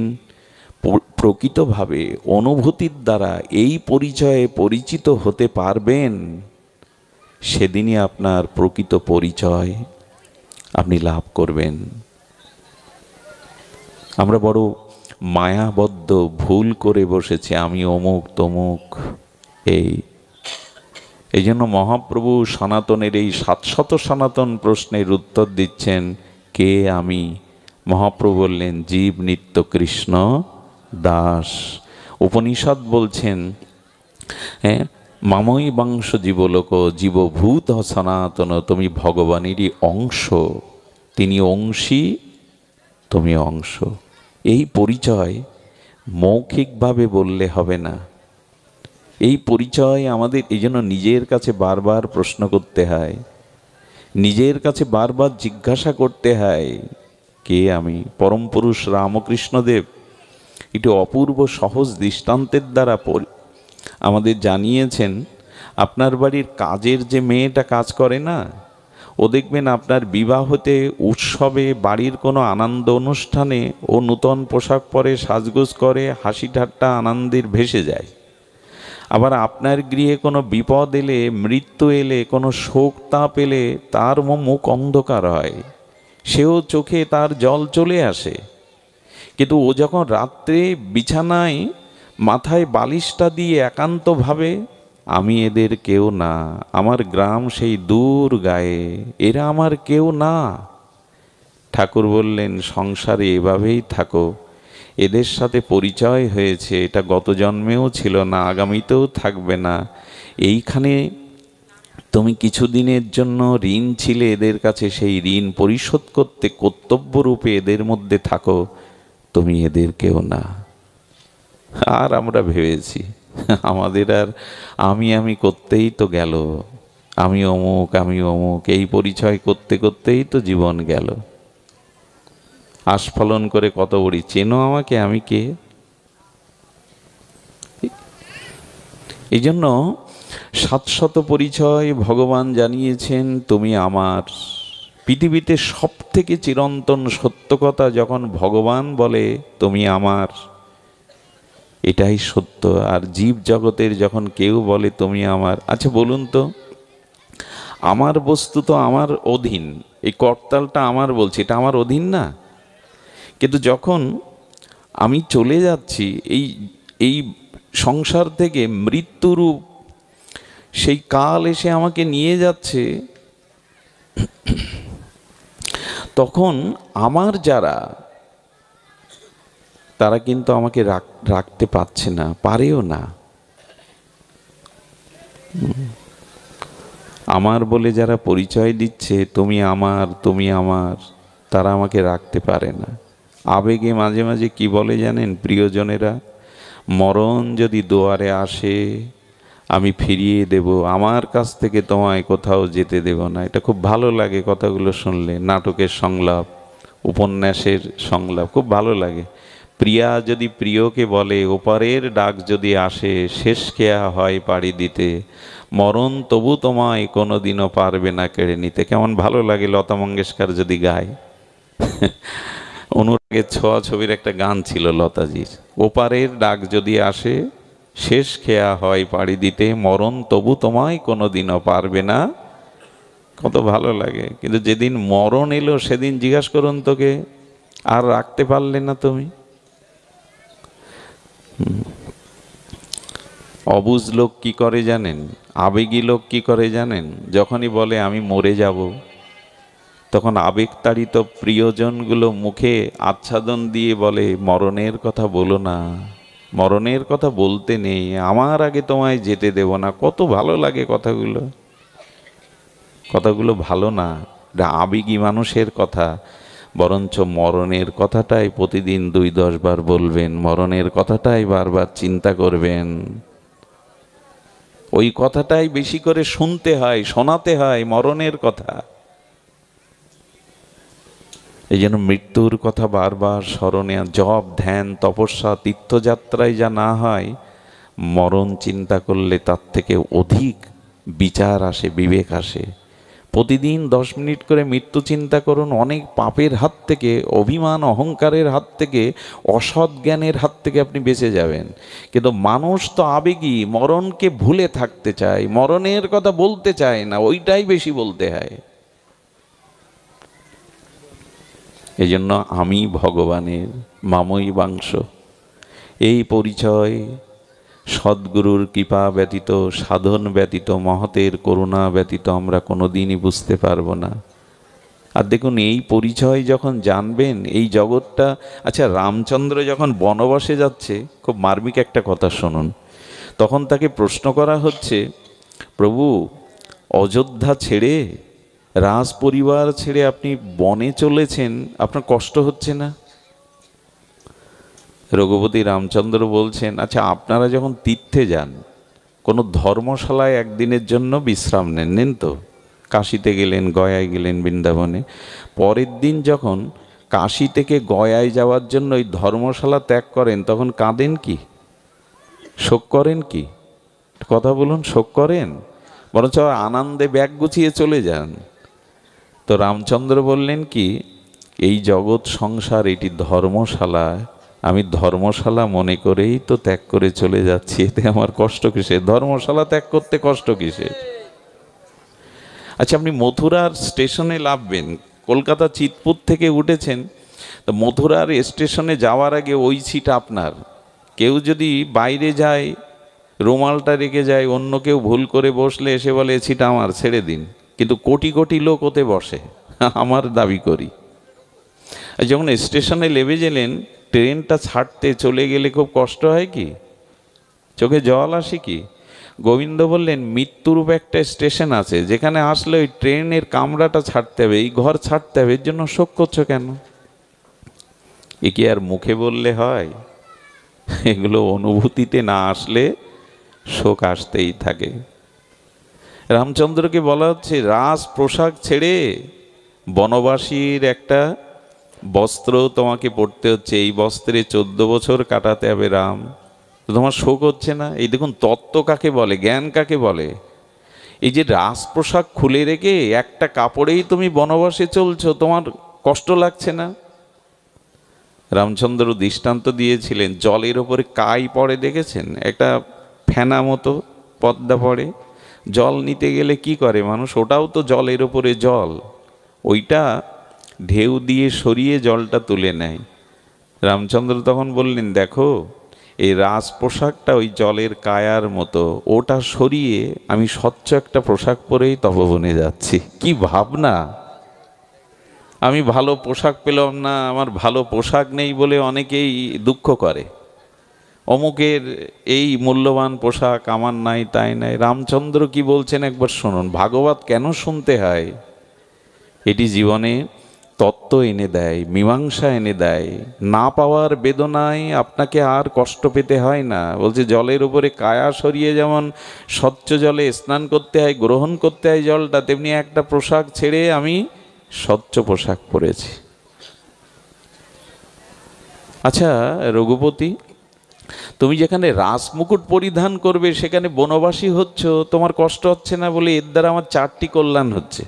প্রকৃতভাবে অনুভূতির দ্বারা এই পরিচয়ে পরিচিত হতে পারবেন, সেদিনই আপনার প্রকৃত পরিচয় আপনি লাভ করবেন। আমরা বড় মায়াবদ্ধ ভুল করে বসেছি, আমি অমুক তমুক। এই জন্য মহাপ্রভু সনাতনের এই 700 সনাতন প্রশ্নের উত্তর দিচ্ছেন। কে আমি? মহাপ্রভু বললেন, জীব নিত্য কৃষ্ণ দাস। উপনিষদ বলছেন, হ্যাঁ, মামই বাংশ জীবলোক জীবভূত সনাতন, তুমি ভগবানেরই অংশ। তিনি অংশী, তুমি অংশ। এই পরিচয় মৌখিকভাবে বললে হবে না। এই পরিচয় আমাদের এই জন্য নিজের কাছে বারবার প্রশ্ন করতে হয়, নিজের কাছে বারবার জিজ্ঞাসা করতে হয়, কে আমি? পরম পুরুষ রামকৃষ্ণদেব একটি অপূর্ব সহজ দৃষ্টান্তের দ্বারা আমাদের জানিয়েছেন। আপনার বাড়ির কাজের যে মেয়েটা কাজ করে না, ও দেখবেন আপনার বিবাহতে, উৎসবে, বাড়ির কোনো আনন্দ অনুষ্ঠানে ও নূতন পোশাক পরে, সাজগোজ করে, হাসি ঠাট্টা আনন্দের ভেসে যায়। আবার আপনার গৃহে কোনো বিপদ এলে, মৃত্যু এলে, কোনো শোক তাপ এলে তার মুখ অন্ধকার হয়, সেও চোখে তার জল চলে আসে। কিন্তু ও যখন রাত্রে বিছানায় মাথায় বালিশটা দিয়ে একান্তভাবে আমি এদের কেউ না, আমার গ্রাম সেই দূর গায়ে, এরা আমার কেউ না। ঠাকুর বললেন, সংসারে এভাবেই থাকো, এদের সাথে পরিচয় হয়েছে, এটা গত জন্মেও ছিল না, আগামীতেও থাকবে না। এইখানে তুমি কিছুদিনের জন্য ঋণ ছিলে এদের কাছে, সেই ঋণ পরিশোধ করতে কর্তব্যরূপে এদের মধ্যে থাকো, তুমি এদের কেউ না। আর আমরা ভেবেছি আমাদের আর আমি করতেই তো গেল, আমি অমুক আমি অমুক, এই পরিচয় করতে করতেই তো জীবন গেল। আস্ফলন করে কত বড়ি, চেনো আমাকে, আমি কে? এই জন্য 700 পরিচয় ভগবান জানিয়েছেন, তুমি আমার। পৃথিবীতে সব থেকে চিরন্তন সত্য কথা যখন ভগবান বলে তুমি আমার, এটাই সত্য। আর জীব জগতের যখন কেউ বলে তুমি আমার, আচ্ছা বলুন তো, আমার বস্তু তো আমার অধীন, এই করতালটা আমার বলছি, এটা আমার অধীন না? কিন্তু যখন আমি চলে যাচ্ছি এই এই সংসার থেকে, মৃত্যুরূপ সেই কাল এসে আমাকে নিয়ে যাচ্ছে, তখন আমার যারা, তারা কিন্তু আমাকে রাখতে পারছে না, পারেও না। আমার বলে যারা পরিচয় দিচ্ছে তুমি আমার তুমি আমার, তারা আমাকে রাখতে পারে না। আবেগে মাঝে মাঝে কি বলে জানেন প্রিয়জনেরা, মরণ যদি দুয়ারে আসে আমি ফিরিয়ে দেব, আমার কাছ থেকে তোমায় কোথাও যেতে দেব না। এটা খুব ভালো লাগে কথাগুলো শুনলে, নাটকের সংলাপ, উপন্যাসের সংলাপ খুব ভালো লাগে। প্রিয়া যদি প্রিয়কে বলে, ওপারের ডাক যদি আসে, শেষ খেয়া হয় পাড়ি দিতে, মরণ তবু তোমায় কোনোদিনও পারবে না কেড়ে নিতে। কেমন ভালো লাগে লতা মঙ্গেশকর যদি গায়। অনুরাগের ছোঁয়া ছবির একটা গান ছিল লতাজির, ওপারের ডাক যদি আসে, শেষ খেয়া হয় পাড়ি দিতে, মরণ তবু তোমায় কোনোদিনও পারবে না। কত ভালো লাগে। কিন্তু যেদিন মরণ এলো সেদিন জিজ্ঞাসা করুন তোকে, আর রাখতে পারলে না তুমি? অবুঝ লোক কি করে জানেন, আবেগী লোক কি করে জানেন, যখনই বলে আমি মরে যাব, তখন আবেগতাড়িত প্রিয়জনগুলো মুখে আচ্ছাদন দিয়ে বলে মরণের কথা বলো না, মরণের কথা বলতে নেই, আমার আগে তোমায় যেতে দেব না। কত ভালো লাগে কথাগুলো। কথাগুলো ভালো না, এটা আবেগী মানুষের কথা। বরঞ্চ মরণের কথাটাই প্রতিদিন 2-10 বার বলবেন, মরণের কথাটাই বারবার চিন্তা করবেন, ওই কথাটাই বেশি করে শুনতে হয়, শোনাতে হয় মরণের কথা। এই জন্য মৃত্যুর কথা বারবার স্মরণে, জপ ধ্যান তপস্যা তীর্থযাত্রায় যা না হয়, মরণ চিন্তা করলে তার থেকে অধিক বিচার আসে, বিবেক আসে। প্রতিদিন 10 মিনিট করে মৃত্যু চিন্তা করুন, অনেক পাপের হাত থেকে, অভিমান অহংকারের হাত থেকে, অসৎ জ্ঞানের হাত থেকে আপনি বেঁচে যাবেন। কিন্তু মানুষ তো আবেগী, মরণকে ভুলে থাকতে চায়, মরণের কথা বলতে চায় না, ওইটাই বেশি বলতে হয়। এই জন্য আমি ভগবানের, মামই বাংশ, এই পরিচয় সদ্গুরুর কৃপা ব্যতীত, সাধন ব্যতীত, মহতের করুণা ব্যতীত আমরা কোনোদিনই বুঝতে পারবো না। আর দেখুন এই পরিচয় যখন জানবেন এই জগৎটা, আচ্ছা রামচন্দ্র যখন বনবাসে যাচ্ছে, খুব মার্মিক একটা কথা শুনুন, তখন তাকে প্রশ্ন করা হচ্ছে, প্রভু অযোধ্যা ছেড়ে, রাজ পরিবার ছেড়ে আপনি বনে চলেছেন, আপনার কষ্ট হচ্ছে না? রঘুপতি রামচন্দ্র বলছেন, আচ্ছা আপনারা যখন তীর্থে যান, কোনো ধর্মশালায় একদিনের জন্য বিশ্রাম নেন তো? কাশীতে গেলেন, গয়ায় গেলেন, বৃন্দাবনে, পরের দিন যখন কাশী থেকে গয়ায় যাওয়ার জন্য ওই ধর্মশালা ত্যাগ করেন, তখন কাঁদেন কি, শোক করেন কি? কথা বলুন, শোক করেন? বরঞ্চ আনন্দে ব্যাগ গুছিয়ে চলে যান। তো রামচন্দ্র বললেন কি, এই জগৎ সংসার এটি ধর্মশালা, আমি ধর্মশালা মনে করেই তো ত্যাগ করে চলে যাচ্ছি, এতে আমার কষ্ট কিসের? ধর্মশালা ত্যাগ করতে কষ্ট কিসের? আচ্ছা আপনি মথুরার স্টেশনে নামবেন, কলকাতা চিতপুর থেকে উঠেছেন, তো মথুরার স্টেশনে যাওয়ার আগে ওই সিট আপনার। কেউ যদি বাইরে যায় রুমালটা রেখে যায়, অন্য কেউ ভুল করে বসলে এসে বলে ছিটা আমার, ছেড়ে দিন। কিন্তু কোটি কোটি লোক ওতে বসে, আমার দাবি করি। যখন স্টেশনে নেমে গেলেন, ট্রেনটা ছাড়তে চলে গেলে খুব কষ্ট হয় কি, চোখে জল আসে কি? গোবিন্দ বললেন মৃত্যুরূপ একটা স্টেশন আছে, যেখানে আসলে ওই ট্রেনের কামরাটা ছাড়তে হবে, এই ঘর ছাড়তে হবে, এর জন্য শোক করছো কেন? এ কি আর মুখে বললে হয়? এগুলো অনুভূতিতে না আসলে শোক আসতেই থাকে। রামচন্দ্রকে বলা হচ্ছে রাজ পোশাক ছেড়ে বনবাসীর একটা বস্ত্র তোমাকে পড়তে হচ্ছে, এই বস্ত্রে 14 বছর কাটাতে হবে রাম। তোমার শোক হচ্ছে না? এই দেখুন তত্ত্ব কাকে বলে, জ্ঞান কাকে বলে। এই যে রাজ পোশাক খুলে রেখে একটা কাপড়েই তুমি বনবাসে চলছো, তোমার কষ্ট লাগছে না? রামচন্দ্র দৃষ্টান্ত দিয়েছিলেন, জলের ওপরে কাই পড়ে দেখেছেন? একটা ফেনা মতো পদ্মা পড়ে, জল নিতে গেলে কি করে মানুষ? ওটাও তো জলের ওপরে জল, ওইটা ঢেউ দিয়ে সরিয়ে জলটা তুলে নেয়। রামচন্দ্র তখন বললেন দেখো, এই রাজ পোশাকটা ওই জলের কায়ার মতো, ওটা সরিয়ে আমি স্বচ্ছ একটা পোশাক পরেই তপবনে যাচ্ছি। কি ভাবনা! আমি ভালো পোশাক পেলাম না, আমার ভালো পোশাক নেই বলে অনেকেই দুঃখ করে, অমুকের এই মূল্যবান পোশাক আমার নাই, তাই নাই। রামচন্দ্র কি বলছেন একবার শুনুন। ভাগবত কেন শুনতে হয়? এটি জীবনে তত্ত্ব এনে দেয়, মীমাংসা এনে দেয়। না পাওয়ার বেদনায় আপনাকে আর কষ্ট পেতে হয় না। বলছে জলের উপরে কায়া সরিয়ে যেমন স্বচ্ছ জলে স্নান করতে হয়, গ্রহণ করতে হয় জলটা, তেমনি একটা পোশাক ছেড়ে আমি স্বচ্ছ পোশাক পরেছি। আচ্ছা রঘুপতি, তুমি যেখানে রাজমুকুট পরিধান করবে সেখানে বনবাসী হচ্ছ, তোমার কষ্ট হচ্ছে না বলে এর দ্বারা আমার 4টি কল্যাণ হচ্ছে,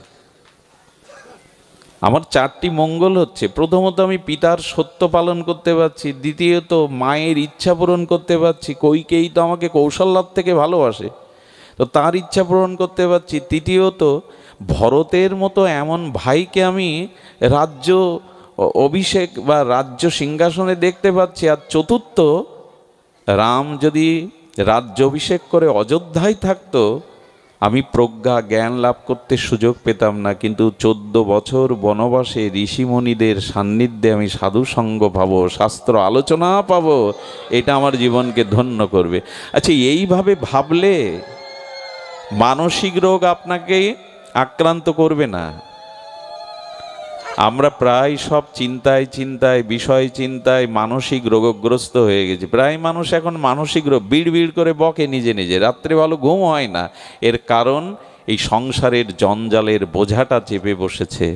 আমার 4টি মঙ্গল হচ্ছে। প্রথমত আমি পিতার সত্য পালন করতে পারছি, দ্বিতীয়ত মায়ের ইচ্ছা পূরণ করতে পারছি, কইকেই তো আমাকে কৌশল্যার থেকে ভালোবাসে, তো তার ইচ্ছা পূরণ করতে পারছি। তৃতীয়ত ভরতের মতো এমন ভাইকে আমি রাজ্য অভিষেক বা রাজ্য সিংহাসনে দেখতে পাচ্ছি। আর চতুর্থ, রাম যদি রাজ্য অভিষেক করে অযোধ্যায় থাকতো, আমি প্রজ্ঞা জ্ঞান লাভ করতে সুযোগ পেতাম না, কিন্তু 14 বছর বনবাসে ঋষিমণিদের সান্নিধ্যে আমি সাধু সঙ্গ পাবো, শাস্ত্র আলোচনা পাবো, এটা আমার জীবনকে ধন্য করবে। আচ্ছা এইভাবে ভাবলে মানসিক রোগ আপনাকে আক্রান্ত করবে না। আমরা প্রায় সব চিন্তায় চিন্তায়, বিষয় চিন্তায় মানসিক রোগগ্রস্ত হয়ে গেছি। প্রায় মানুষ এখন মানসিক রোগ, বিড় বিড় করে বকে নিজে নিজে, রাত্রে ভালো ঘুম হয় না। এর কারণ এই সংসারের জঞ্জালের বোঝাটা চেপে বসেছে।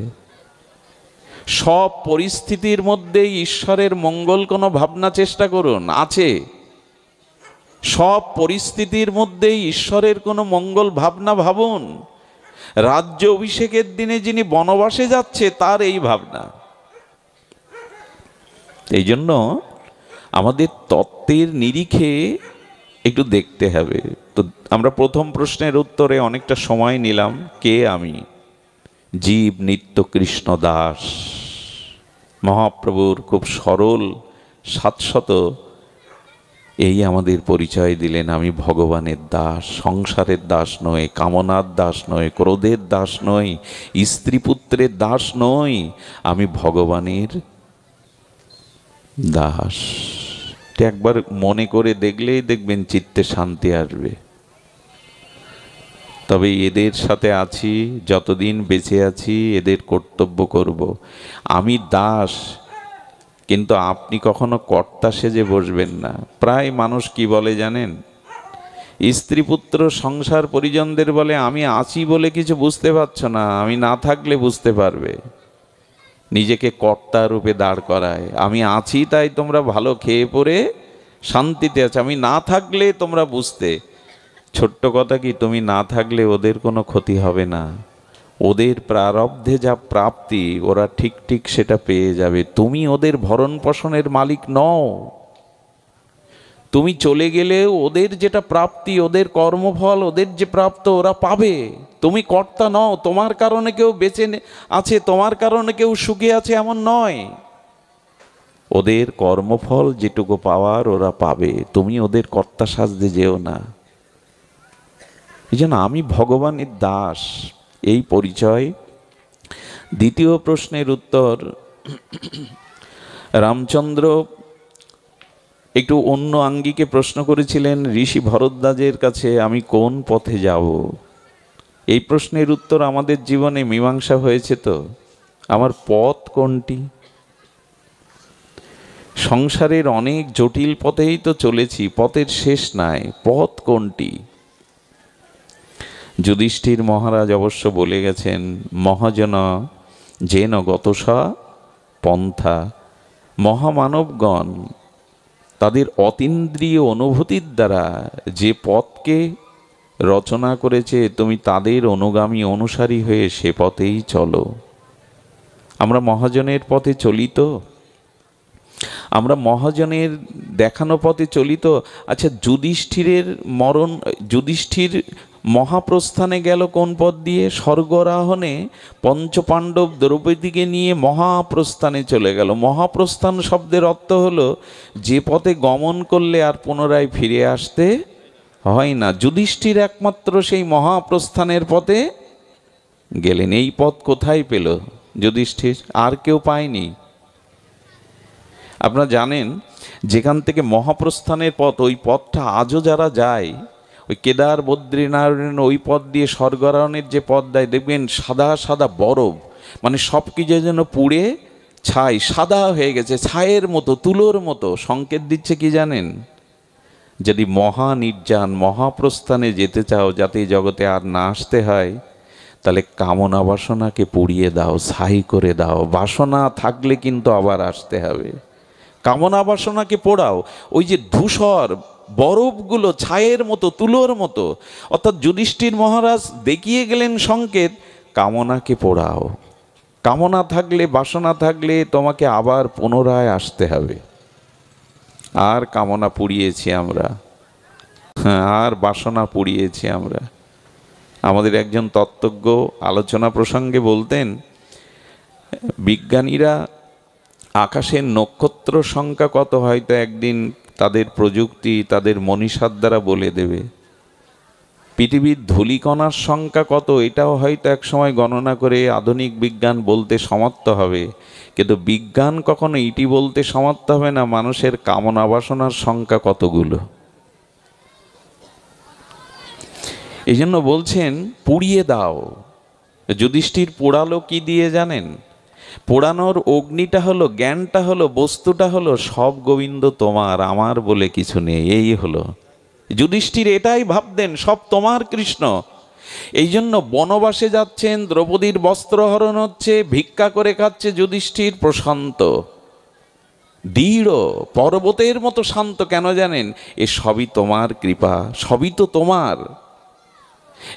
সব পরিস্থিতির মধ্যেই ঈশ্বরের মঙ্গল কোনো ভাবনা চেষ্টা করুন, আছে। সব পরিস্থিতির মধ্যেই ঈশ্বরের কোনো মঙ্গল ভাবনা ভাবুন। রাজ্য অভিষেকের দিনে যিনি বনবাসে যাচ্ছে তার এই ভাবনা। এই জন্য আমাদের তত্ত্বের নিরিখে একটু দেখতে হবে। তো আমরা প্রথম প্রশ্নের উত্তরে অনেকটা সময় নিলাম। কে আমি? জীব নিত্য কৃষ্ণ দাস। মহাপ্রভুর খুব সরল সাতশত এই আমাদের পরিচয় দিলেন, আমি ভগবানের দাস, সংসারের দাস নয়, কামনার দাস নয়, ক্রোধের দাস নয়, স্ত্রী পুত্রের দাস নয়, আমি ভগবানের দাস। একবার মনে করে দেখলেই দেখবেন চিত্তে শান্তি আসবে। তবে এদের সাথে আছি, যতদিন বেঁচে আছি এদের কর্তব্য করব। আমি দাস, কিন্তু আপনি কখনো কর্তা সেজে বসবেন না। প্রায় মানুষ কি বলে জানেন? স্ত্রী পুত্র সংসার পরিজনদের বলে আমি আছি বলে কিছু বুঝতে পারছো না, আমি না থাকলে বুঝতে পারবে। নিজেকে কর্তা রূপে দাঁড় করায়, আমি আছি তাই তোমরা ভালো খেয়ে পরে শান্তিতে আছো, আমি না থাকলে তোমরা বুঝতে। ছোট্ট কথা কি, তুমি না থাকলে ওদের কোনো ক্ষতি হবে না, ওদের প্রারব্ধে যা প্রাপ্তি ওরা ঠিক ঠিক সেটা পেয়ে যাবে। তুমি ওদের ভরণ পোষণের মালিক নও। তুমি চলে গেলে ওদের যেটা প্রাপ্তি, ওদের কর্মফল, ওদের যে প্রাপ্ত ওরা পাবে। তুমি কর্তা নও। তোমার কারণে কেউ বেঁচে আছে, তোমার কারণে কেউ সুখে আছে এমন নয়। ওদের কর্মফল যেটুকু পাওয়ার ওরা পাবে, তুমি ওদের কর্তা সাজতে যেও না। এই জন্য আমি ভগবানের দাস, এই পরিচয়। দ্বিতীয় প্রশ্নের উত্তর, রামচন্দ্র একটু অন্য আঙ্গিকে প্রশ্ন করেছিলেন ঋষি ভরদ্বাজের কাছে, আমি কোন পথে যাব। এই প্রশ্নের উত্তর আমাদের জীবনে মীমাংসা হয়েছে তো, আমার পথ কোনটি। সংসারের অনেক জটিল পথেই তো চলেছি, পথের শেষ নাই, পথ কোনটি। যুধিষ্ঠির মহারাজ অবশ্য বলে গেছেন, মহাজন যেন গতসা পন্থা, মহামানবগণ তাদের অতীন্দ্রিয় অনুভূতির দ্বারা যে পথকে রচনা করেছে, তুমি তাদের অনুগামী অনুসারী হয়ে সে পথেই চলো। আমরা মহাজনের পথে চলি তো, আমরা মহাজনের দেখানো পথে চলি তো। আচ্ছা, যুধিষ্ঠির মহাপ্রস্থানে গেল কোন পথ দিয়ে? স্বর্গরাহনে পঞ্চপাণ্ডব দ্রৌপদীকে নিয়ে মহাপ্রস্থানে চলে গেল। মহাপ্রস্থান শব্দের অর্থ হলো যে পথে গমন করলে আর পুনরায় ফিরে আসতে হয় না। যুধিষ্ঠির একমাত্র সেই মহাপ্রস্থানের পথে গেলেন। এই পথ কোথায় পেল যুধিষ্ঠির? আর কেউ পায়নি। আপনারা জানেন, যেখান থেকে মহাপ্রস্থানের পথ, ওই পথটা আজও যারা যায়, ওই কেদার বদ্রীনারায়ণ ওই পথ দিয়ে স্বর্গারোহণের যে পথ দেয়, দেখবেন সাদা সাদা বরফ, মানে সব কিছু যেন পুড়ে ছাই, সাদা হয়ে গেছে, ছায়ের মতো, তুলোর মতো। সংকেত দিচ্ছে কি জানেন? যদি মহানির্জান মহাপ্রস্থানে যেতে চাও, যাতে জগতে আর না আসতে হয়, তাহলে কামনা বাসনাকে পুড়িয়ে দাও, ছাই করে দাও। বাসনা থাকলে কিন্তু আবার আসতে হবে। কামনা বাসনাকে পোড়াও। ওই যে ধূসর বরফগুলো ছায়ের মতো, তুলোর মতো, অর্থাৎ যুধিষ্ঠির মহারাজ দেখিয়ে গেলেন সংকেত, কামনাকে পোড়াও। কামনা থাকলে, বাসনা থাকলে তোমাকে আবার পুনরায় আসতে হবে। আর কামনা পুড়িয়েছি আমরা, আর বাসনা পুড়িয়েছি আমরা। আমাদের একজন তত্ত্বজ্ঞ আলোচনা প্রসঙ্গে বলতেন, বিজ্ঞানীরা আকাশের নক্ষত্র সংখ্যা কত হয়তো একদিন তাদের প্রযুক্তি, তাদের মনীষার দ্বারা বলে দেবে। পৃথিবীর ধূলিকণার সংখ্যা কত, এটাও হয়তো এক সময় গণনা করে আধুনিক বিজ্ঞান বলতে সমর্থ হবে। কিন্তু বিজ্ঞান কখনো এটি বলতে সমর্থ হবে না মানুষের কামনা বাসনার সংখ্যা কতগুলো। এই জন্য বলছেন পুড়িয়ে দাও। যুধিষ্ঠির পোড়ালো কি দিয়ে জানেন? পোড়ানোর অগ্নিটা হলো, জ্ঞানটা হলো, বস্তুটা হলো সব গোবিন্দ তোমার, আমার বলে কিছু নেই। এই হলো যুধিষ্ঠির, এটাই ভাবতেন সব তোমার কৃষ্ণ। এই জন্য বনবাসে যাচ্ছেন, দ্রৌপদীর বস্ত্রহরণ হচ্ছে, ভিক্ষা করে খাচ্ছে, যুধিষ্ঠির প্রশান্ত, দৃঢ়, পর্বতের মতো শান্ত। কেন জানেন? এ সবই তোমার কৃপা, সবই তো তোমার।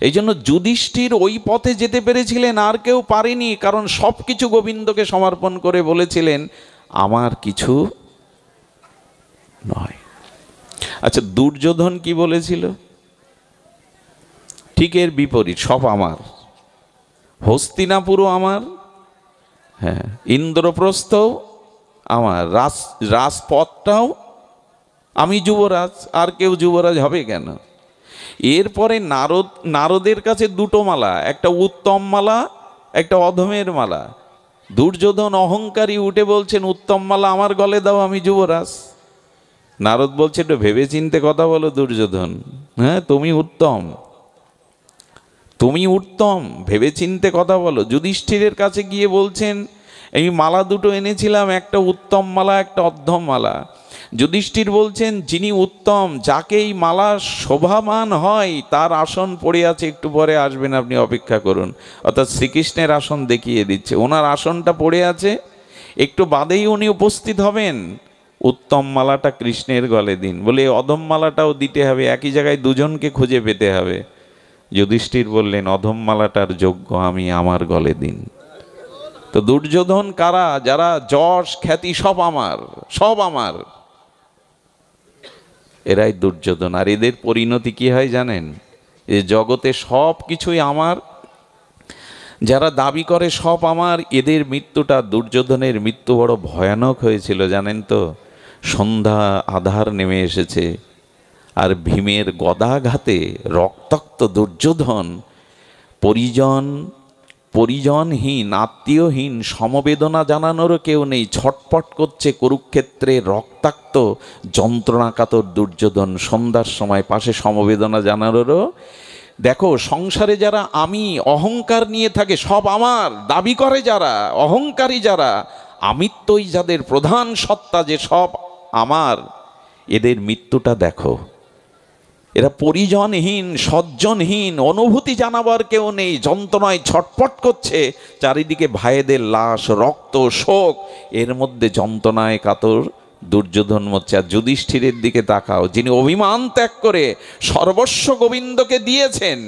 এই জন্য যুধিষ্ঠির ওই পথে যেতে পেরেছিলেন, আর কেউ পারেনি, কারণ সব কিছু গোবিন্দকে সমর্পণ করে বলেছিলেন আমার কিছু নয়। আচ্ছা, দুর্যোধন কি বলেছিল? ঠিক এর বিপরীত, সব আমার, হস্তিনাপুরও আমার, হ্যাঁ, ইন্দ্রপ্রস্থও আমার, রাজপথটাও আমি যুবরাজ, আর কেউ যুবরাজ হবে কেন? এরপরে নারদের কাছে দুটো মালা, একটা উত্তম মালা, একটা অধমের মালা। দুর্যোধন অহংকারী উঠে বলছেন উত্তম মালা আমার গলে দাও, আমি যুবরাজ। নারদ বলছে একটু ভেবে চিনতে কথা বলো দুর্যোধন, হ্যাঁ তুমি উত্তম, তুমি উত্তম, ভেবে চিনতে কথা বলো। যুধিষ্ঠিরের কাছে গিয়ে বলছেন এই মালা দুটো এনেছিলাম, একটা উত্তম মালা, একটা অধম মালা। যুধিষ্ঠির বলছেন যিনি উত্তম, যাকে এই মালা শোভামান হয়, তার আসন পড়ে আছে, একটু পরে আসবেন, আপনি অপেক্ষা করুন। অর্থাৎ শ্রীকৃষ্ণের আসন দেখিয়ে দিচ্ছে, ওনার আসনটা পড়ে আছে, একটু বাদেই উনি উপস্থিত হবেন। উত্তম মালাটা কৃষ্ণের গলে দিন, বলে অধম মালাটাও দিতে হবে, একই জায়গায় দুজনকে খুঁজে পেতে হবে। যুধিষ্ঠির বললেন অধম মালাটার যোগ্য আমি, আমার গলে দিন। তো দুর্যোধন কারা? যারা যশ খ্যাতি সব আমার, সব আমার, এরাই দুর্যোধন। আর এদের পরিণতি কি হয় জানেন? এ জগতে সব কিছুই আমার, যারা দাবি করে সব আমার, এদের মৃত্যুটা, দুর্যোধনের মৃত্যু বড় ভয়ানক হয়েছিল জানেন তো। সন্ধ্যা আধার নেমে এসেছে, আর ভীমের গদাঘাতে রক্তাক্ত দুর্যোধন পরিজনহীন, আত্মীয়হীন, সমবেদনা জানানোরও কেউ নেই, ছটপট করছে কুরুক্ষেত্রে। রক্তাক্ত যন্ত্রণাকাতর দুর্যোধন সন্ধ্যার সময় পাশে সমবেদনা জানানোরও। দেখো, সংসারে যারা আমি অহংকার নিয়ে থাকে, সব আমার দাবি করে যারা, অহংকারী যারা, আমিত্বই যাদের প্রধান সত্তা, যে সব আমার, এদের মৃত্যুটা দেখো। এরা পরিজনহীন, সজ্জনহীন, অনুভূতি জানাবার কেউ নেই, যন্ত্রণায় ছটপট করছে। চারিদিকে ভাইদের লাশ, রক্ত, শোক, এর মধ্যে যন্ত্রণায় কাতর দুর্যোধন মরছে। আর যুধিষ্ঠিরের দিকে তাকাও, যিনি অভিমান ত্যাগ করে সর্বস্ব গোবিন্দকে দিয়েছেন,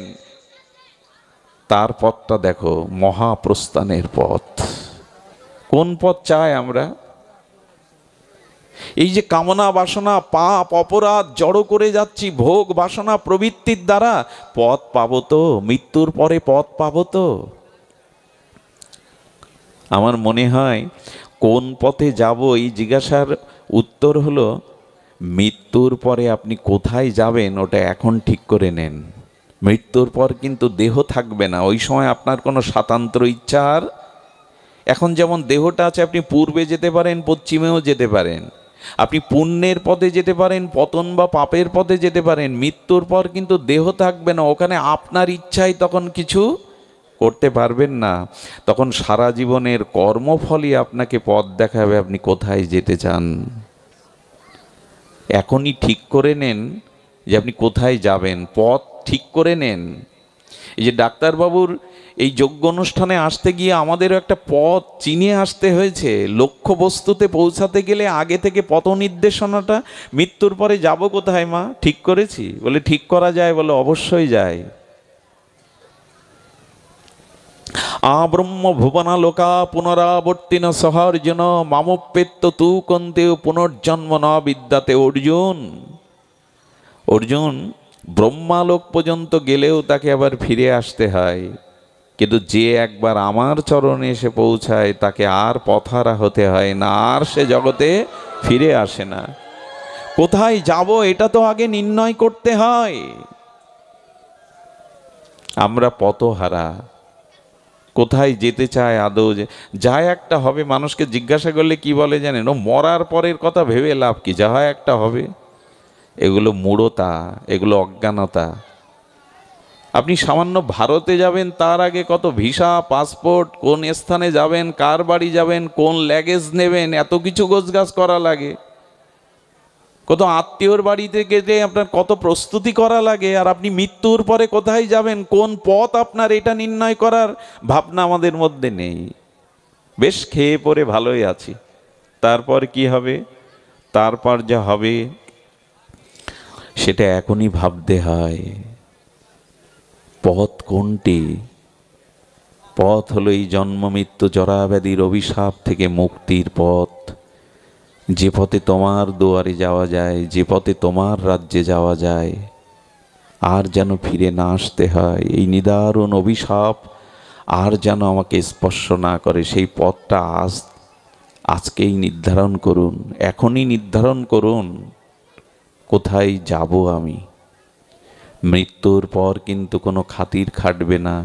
তার পথটা দেখো, মহাপ্রস্থানের পথ। কোন পথ চাই আমরা? এই যে কামনা বাসনা, পাপ, অপরাধ জড়ো করে যাচ্ছি ভোগ বাসনা প্রবৃত্তির দ্বারা, পথ পাবো তো? মৃত্যুর পরে পথ পাবো তো? আমার মনে হয় কোন পথে যাব এই জিজ্ঞাসার উত্তর হলো, মৃত্যুর পরে আপনি কোথায় যাবেন ওটা এখন ঠিক করে নেন। মৃত্যুর পর কিন্তু দেহ থাকবে না, ওই সময় আপনার কোনো স্বাতন্ত্র ইচ্ছার। এখন যেমন দেহটা আছে, আপনি পূর্বে যেতে পারেন, পশ্চিমেও যেতে পারেন, আপনি পুণ্যের পথে যেতে পারেন, পতন বা পাপের পথে যেতে পারেন। মৃত্যুর পর কিন্তু দেহ থাকবে না, ওখানে আপনার ইচ্ছায় তখন কিছু করতে পারবেন না। তখন সারা জীবনের কর্মফলই আপনাকে পথ দেখাবে আপনি কোথায় যেতে চান। এখনই ঠিক করে নেন যে আপনি কোথায় যাবেন, পথ ঠিক করে নেন। এই যে ডাক্তারবাবুর এই যজ্ঞ অনুষ্ঠানে আসতে গিয়ে আমাদেরও একটা পথ চিনে আসতে হয়েছে। লক্ষ্য বস্তুতে পৌঁছাতে গেলে আগে থেকে পথ নির্দেশনাটা, মৃত্যুর পরে যাব কোথায় মা, ঠিক করেছি? বলে ঠিক করা যায়? বলে অবশ্যই যায়। আব্রহ্ম ভুবনা লোকা পুনরাবর্তিন সহার্জুন মামোপেত্য তু কন্তেও পুনর্জন্ম ন বিদ্যাতে। অর্জুন ব্রহ্মালোক পর্যন্ত গেলেও তাকে আবার ফিরে আসতে হয়, কিন্তু যে একবার আমার চরণে এসে পৌঁছায় তাকে আর পথহারা হতে হয় না, আর সে জগতে ফিরে আসে না। কোথায় যাব এটা তো আগে নির্ণয় করতে হয়। আমরা পথহারা, কোথায় যেতে চায় আদৌ? যা একটা হবে, মানুষকে জিজ্ঞাসা করলে কি বলে জানেন? ও মরার পরের কথা ভেবে লাভ কি, যা হয় একটা হবে। এগুলো মূঢ়তা, এগুলো অজ্ঞানতা। আপনি সামান্য ভারতে যাবেন, তার আগে কত ভিসা, পাসপোর্ট, কোন স্থানে যাবেন, কার বাড়ি যাবেন, কোন ল্যাগেজ নেবেন, এত কিছু গোছগাছ করা লাগে। কত আত্মীয়র বাড়িতে গেলে আপনার কত প্রস্তুতি করা লাগে। আর আপনি মৃত্যুর পরে কোথায় যাবেন, কোন পথ আপনার, এটা নির্ণয় করার ভাবনা আমাদের মধ্যে নেই। বেশ খেয়ে পরে ভালোই আছি, তারপর কি হবে? তারপর যা হবে সেটা এখনই ভাবতে হয়। পথ কোনটি? পথ হলো এই জন্ম মৃত্যু জরাব্যাধির অভিশাপ থেকে মুক্তির পথ। যে পথে তোমার দুয়ারে যাওয়া যায়, যে পথে তোমার রাজ্যে যাওয়া যায়, আর যেন ফিরে না আসতে হয়। এই নিদারুণ অভিশাপ আর যেন আমাকে স্পর্শ না করে, সেই পথটা আজকেই নির্ধারণ করুন, এখনই নির্ধারণ করুন কোথায় যাব আমি। মৃত্যুর পর কিন্তু কোনো খাতির খাটবে না,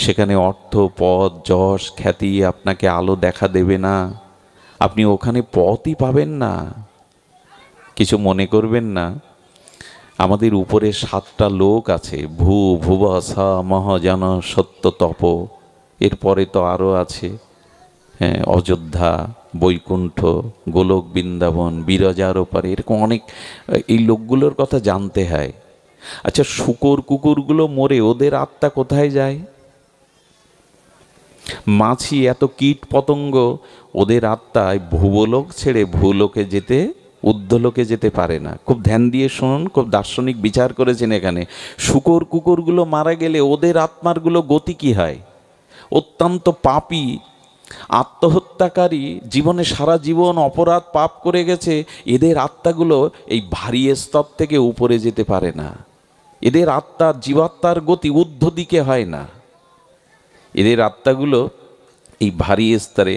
সেখানে অর্থ, পদ, যশ, খ্যাতি আপনাকে আলো দেখা দেবে না, আপনি ওখানে পথই পাবেন না। কিছু মনে করবেন না, আমাদের উপরে 7টা লোক আছে, ভুব স মহ জন সত্য তপ, এরপরে তো আরও আছে, হ্যাঁ, অযোধ্যা, বৈকুণ্ঠ, গোলক, বৃন্দাবন, বিরজার ওপারে, এরকম অনেক। এই লোকগুলোর কথা জানতে হয়। আচ্ছা, শূকর কুকুরগুলো মরে ওদের আত্মা কোথায় যায়? মাছি, এত কীট পতঙ্গ, ওদের আত্মায় ভুবলোক ছেড়ে ভূলোকে যেতে, ঊর্ধ্বলোকে যেতে পারে না। খুব ধ্যান দিয়ে শুনুন, খুব দার্শনিক বিচার করেছেন এখানে। শূকর কুকুরগুলো মারা গেলে ওদের আত্মারগুলো গতি কী হয়? অত্যন্ত পাপী, আত্মহত্যাকারী, জীবনে সারা জীবন অপরাধ পাপ করে গেছে, এদের আত্মাগুলো এই ভারী স্তর থেকে উপরে যেতে পারে না। এদের আত্মার, জীবাত্মার গতি ঊর্ধ্ব দিকে হয় না। এদের আত্মাগুলো এই ভারী স্তরে।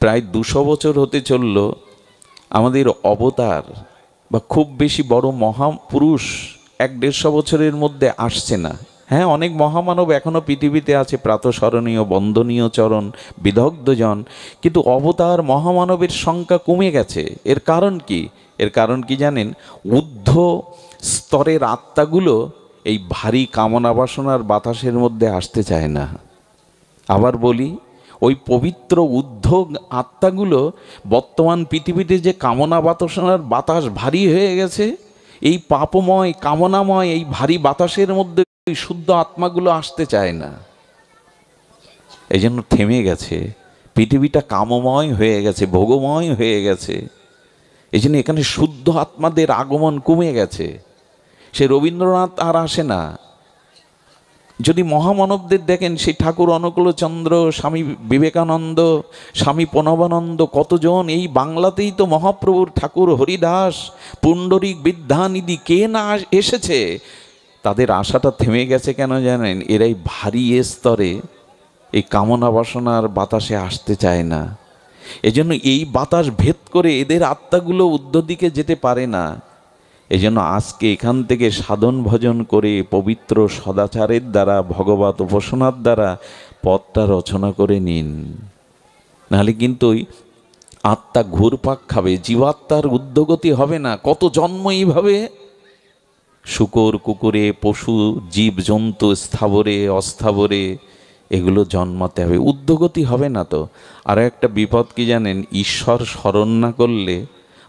প্রায় 200 বছর হতে চলল আমাদের অবতার বা খুব বেশি বড় মহাপুরুষ 100-150 বছরের মধ্যে আসছে না। হ্যাঁ, অনেক মহামানব এখনো পৃথিবীতে আছে, প্রাতঃস্মরণীয় বন্দনীয় চরণ বিদগ্ধজন, কিন্তু অবতার মহামানবের সংখ্যা কমে গেছে। এর কারণ কি? এর কারণ কি জানেন? ঊর্ধ্ব স্তরের আত্মাগুলো এই ভারী কামনা বাসনার বাতাসের মধ্যে আসতে চায় না। আবার বলি, ওই পবিত্র ঊর্ধ্ব আত্মাগুলো বর্তমান পৃথিবীতে যে কামনা বাতাসনার বাতাস ভারী হয়ে গেছে, এই পাপময় কামনাময় এই ভারী বাতাসের মধ্যে ওই শুদ্ধ আত্মাগুলো আসতে চায় না। এই জন্য থেমে গেছে, পৃথিবীটা কামময় হয়ে গেছে, ভোগময় হয়ে গেছে। এই জন্য এখানে শুদ্ধ আত্মাদের আগমন কমে গেছে। সে রবীন্দ্রনাথ আর আসে না। যদি মহামানবদের দেখেন, সেই ঠাকুর অনুকূলচন্দ্র, স্বামী বিবেকানন্দ, স্বামী প্রণবানন্দ, কতজন এই বাংলাতেই তো মহাপ্রভুর ঠাকুর হরিদাস, পুণ্ডরিক, বিদ্যানিধি, কে না এসেছে। তাদের আশাটা থেমে গেছে কেন জানেন? এরাই ভারী স্তরে এই কামনা বাসনার বাতাসে আসতে চায় না। এজন্য এই বাতাস ভেদ করে এদের আত্মাগুলো ঊর্ধ্ব দিকে যেতে পারে না। এজন্য আজকে এখান থেকে সাধন ভজন করে পবিত্র সদাচারের দ্বারা, ভগবত উপাসনার দ্বারা পথটা রচনা করে নিন। নাহলে কিন্তু আত্মা ঘুরপাক খাবে, জীবাত্মার ঊর্ধ্বগতি হবে না। কত জন্ম এইভাবে শূকর কুকুরে, পশু জীব জন্তু, স্থাবরে অস্থাবরে এগুলো জন্মাতে হবে, ঊর্ধ্বগতি হবে না তো। আর একটা বিপদ কি জানেন? ঈশ্বর স্মরণ না করলে,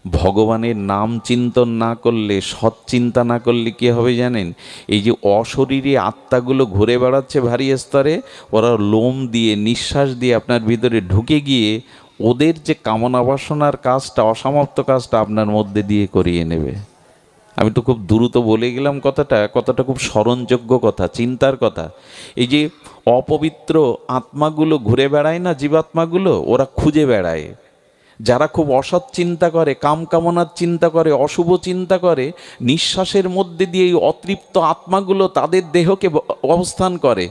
ভগবানের নাম চিন্তন না করলে, সৎ চিন্তা না করলে কি হবে জানেন? এই যে অশরীরী আত্মাগুলো ঘুরে বেড়াচ্ছে ভারী স্তরে, ওরা লোম দিয়ে, নিঃশ্বাস দিয়ে আপনার ভিতরে ঢুকে গিয়ে ওদের যে কামনা বাসনার কাজটা, অসমাপ্ত কাজটা আপনার মধ্যে দিয়ে করিয়ে নেবে। আমি তো খুব দ্রুত বলে গেলাম কথাটা খুব স্মরণযোগ্য কথা, চিন্তার কথা। এই যে অপবিত্র আত্মাগুলো ঘুরে বেড়ায় না, জীবাত্মাগুলো, ওরা খুঁজে বেড়ায়। যারা খুব অসৎ চিন্তা করে, কাম কামনার চিন্তা করে, অশুভ চিন্তা করে, নিঃশ্বাসের মধ্যে দিয়ে এই অতৃপ্ত আত্মাগুলো তাদের দেহকে অবস্থান করে।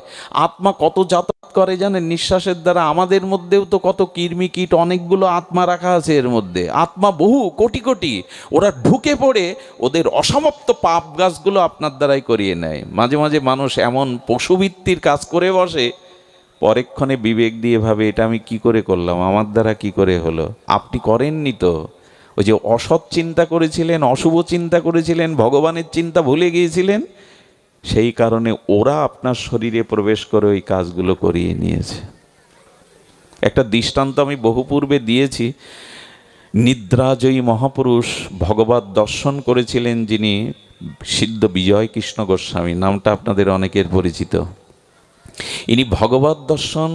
আত্মা কত যাতায়াত করে জানেন নিঃশ্বাসের দ্বারা? আমাদের মধ্যেও তো কত কীট অনেকগুলো আত্মা রাখা আছে এর মধ্যে। আত্মা বহু কোটি কোটি, ওরা ঢুকে পড়ে ওদের অসমাপ্ত পাপ গাছগুলো আপনার দ্বারাই করিয়ে নেয়। মাঝে মাঝে মানুষ এমন পশুবৃত্তির কাজ করে বসে, পরেক্ষণে বিবেক দিয়ে ভাবে, এটা আমি কি করে করলাম, আমার দ্বারা কি করে হলো। আপনি করেননি তো। ওই যে অসৎ চিন্তা করেছিলেন, অশুভ চিন্তা করেছিলেন, ভগবানের চিন্তা ভুলে গিয়েছিলেন, সেই কারণে ওরা আপনার শরীরে প্রবেশ করে ওই কাজগুলো করিয়ে নিয়েছে। একটা দৃষ্টান্ত আমি বহু পূর্বে দিয়েছি। নিদ্রাজয়ী মহাপুরুষ ভগবত দর্শন করেছিলেন, যিনি সিদ্ধ বিজয় কৃষ্ণ গোস্বামী, নামটা আপনাদের অনেকের পরিচিত। ইনি ভগবত দর্শন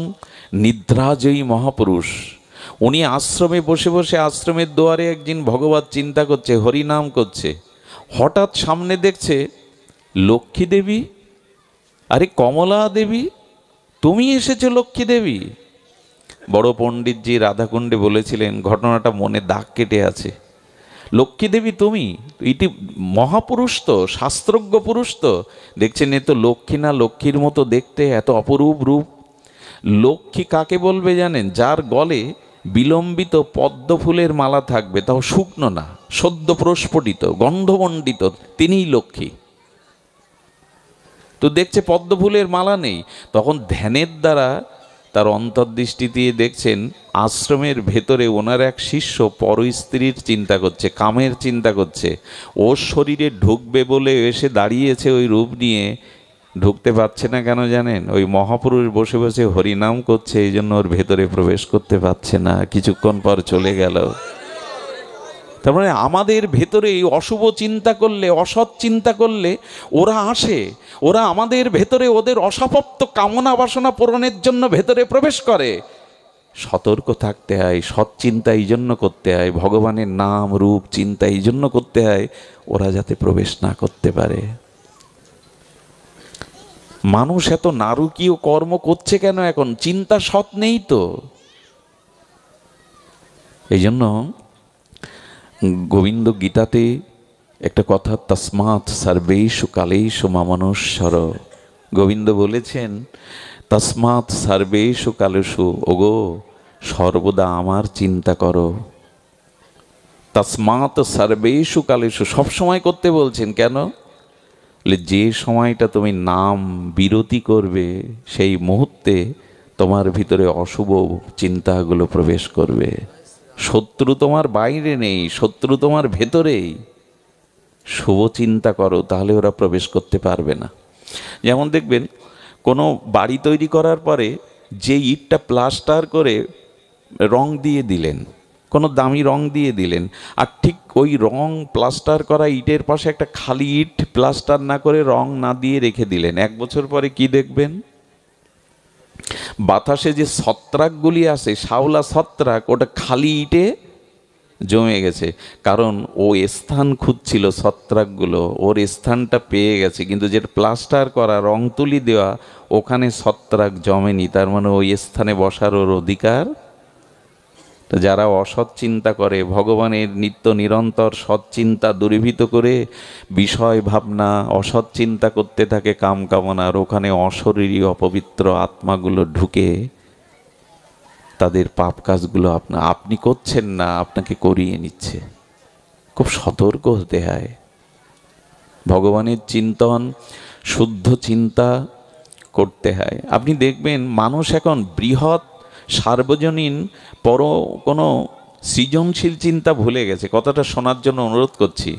নিদ্রাজয়ী মহাপুরুষ। উনি আশ্রমে বসে বসে, আশ্রমের দুয়ারে একদিন ভগবত চিন্তা করছে, হরিনাম করছে। হঠাৎ সামনে দেখছে লক্ষ্মী দেবী। আরে কমলা দেবী, তুমি এসেছো লক্ষ্মী দেবী? বড় পণ্ডিতজি রাধাকুণ্ডে বলেছিলেন, ঘটনাটা মনে দাগ কেটে আছে। লক্ষ্মী দেবী তুমি, এটি মহাপুরুষ তো, শাস্ত্রজ্ঞ পুরুষ তো। দেখছেন এ তো লক্ষ্মী না, লক্ষ্মীর মতো দেখতে, এত অপরূপ রূপ। লক্ষ্মী কাকে বলবে জানেন? যার গলে বিলম্বিত পদ্ম ফুলের মালা থাকবে, তাও শুকনো না, সদ্য প্রস্ফুটিত, গন্ধমণ্ডিত, তিনিই লক্ষ্মী। তো দেখছে পদ্ম ফুলের মালা নেই, তখন ধ্যানের দ্বারা তার অন্তর্দৃষ্টি দিয়ে দেখছেন আশ্রমের ভেতরে ওনার এক শিষ্য পর স্ত্রীর চিন্তা করছে, কামের চিন্তা করছে। ওর শরীরে ঢুকবে বলে এসে দাঁড়িয়েছে ওই রূপ নিয়ে, ঢুকতে পারছে না কেন জানেন? ওই মহাপুরুষ বসে বসে হরিনাম করছে, এই জন্য ওর ভেতরে প্রবেশ করতে পারছে না, কিছুক্ষণ পর চলে গেল। তার মানে আমাদের ভেতরে এই অশুভ চিন্তা করলে, অসৎ চিন্তা করলে ওরা আসে, ওরা আমাদের ভেতরে ওদের অসমাপ্ত কামনা বাসনা পূরণের জন্য ভেতরে প্রবেশ করে। সতর্ক থাকতে হয়, সৎ চিন্তা এই জন্য করতে হয়, ভগবানের নাম রূপ চিন্তা এই জন্য করতে হয়, ওরা যাতে প্রবেশ না করতে পারে। মানুষ এত নারকীয় কর্ম করছে কেন এখন? চিন্তা সৎ নেই তো। এই জন্য গোবিন্দ গীতাতে একটা কথা, তস্মাৎ সর্বেষু কালেষু মমানুস্মর। গোবিন্দ বলেছেন, তস্মাৎ সর্বেষু কালেষু, ওগো সর্বদা আমার চিন্তা করো। তস্মাৎ সর্বেষু কালেষু, সবসময় করতে বলছেন। কেন? যে সময়টা তুমি নাম বিরতি করবে সেই মুহূর্তে তোমার ভিতরে অশুভ চিন্তাগুলো প্রবেশ করবে। শত্রু তোমার বাইরে নেই, শত্রু তোমার ভেতরেই। শুভ চিন্তা করো, তাহলে ওরা প্রবেশ করতে পারবে না। যেমন দেখবেন কোনো বাড়ি তৈরি করার পরে যে ইটটা প্লাস্টার করে রং দিয়ে দিলেন, কোনো দামি রং দিয়ে দিলেন, আর ঠিক ওই রং প্লাস্টার করা ইটের পাশে একটা খালি ইট প্লাস্টার না করে রং না দিয়ে রেখে দিলেন, 1 বছর পরে কি দেখবেন? বাতাসে যে ছত্রাকগুলি আসে, শাওলা ছত্রাক, ওটা খালি ইটে জমে গেছে। কারণ ও স্থান খুঁজছিল, ছত্রাকগুলো ওর স্থানটা পেয়ে গেছে, কিন্তু যেটা প্লাস্টার করা, রং তুলি দেওয়া, ওখানে ছত্রাক জমেনি। তার মানে ওই স্থানে বসার ওর অধিকার। যারা অসৎ চিন্তা করে, ভগবানের নিত্য নিরন্তর সৎ চিন্তা দূরীভূত করে বিষয় ভাবনা, অসৎ চিন্তা করতে থাকে, কাম কামনার, ওখানে অশরীরী অপবিত্র আত্মাগুলো ঢুকে তাদের পাপ কাজগুলো আপনি করছেন না, আপনাকে করিয়ে নিচ্ছে। খুব সতর্ক হতে হয়। ভগবানের চিন্তন, শুদ্ধ চিন্তা করতে হয়। আপনি দেখবেন মানুষ এখন বৃহৎ সার্বজনীন কোনো সৃজনশীল চিন্তা ভুলে গেছে। কথাটা শোনার জন্য অনুরোধ করছি।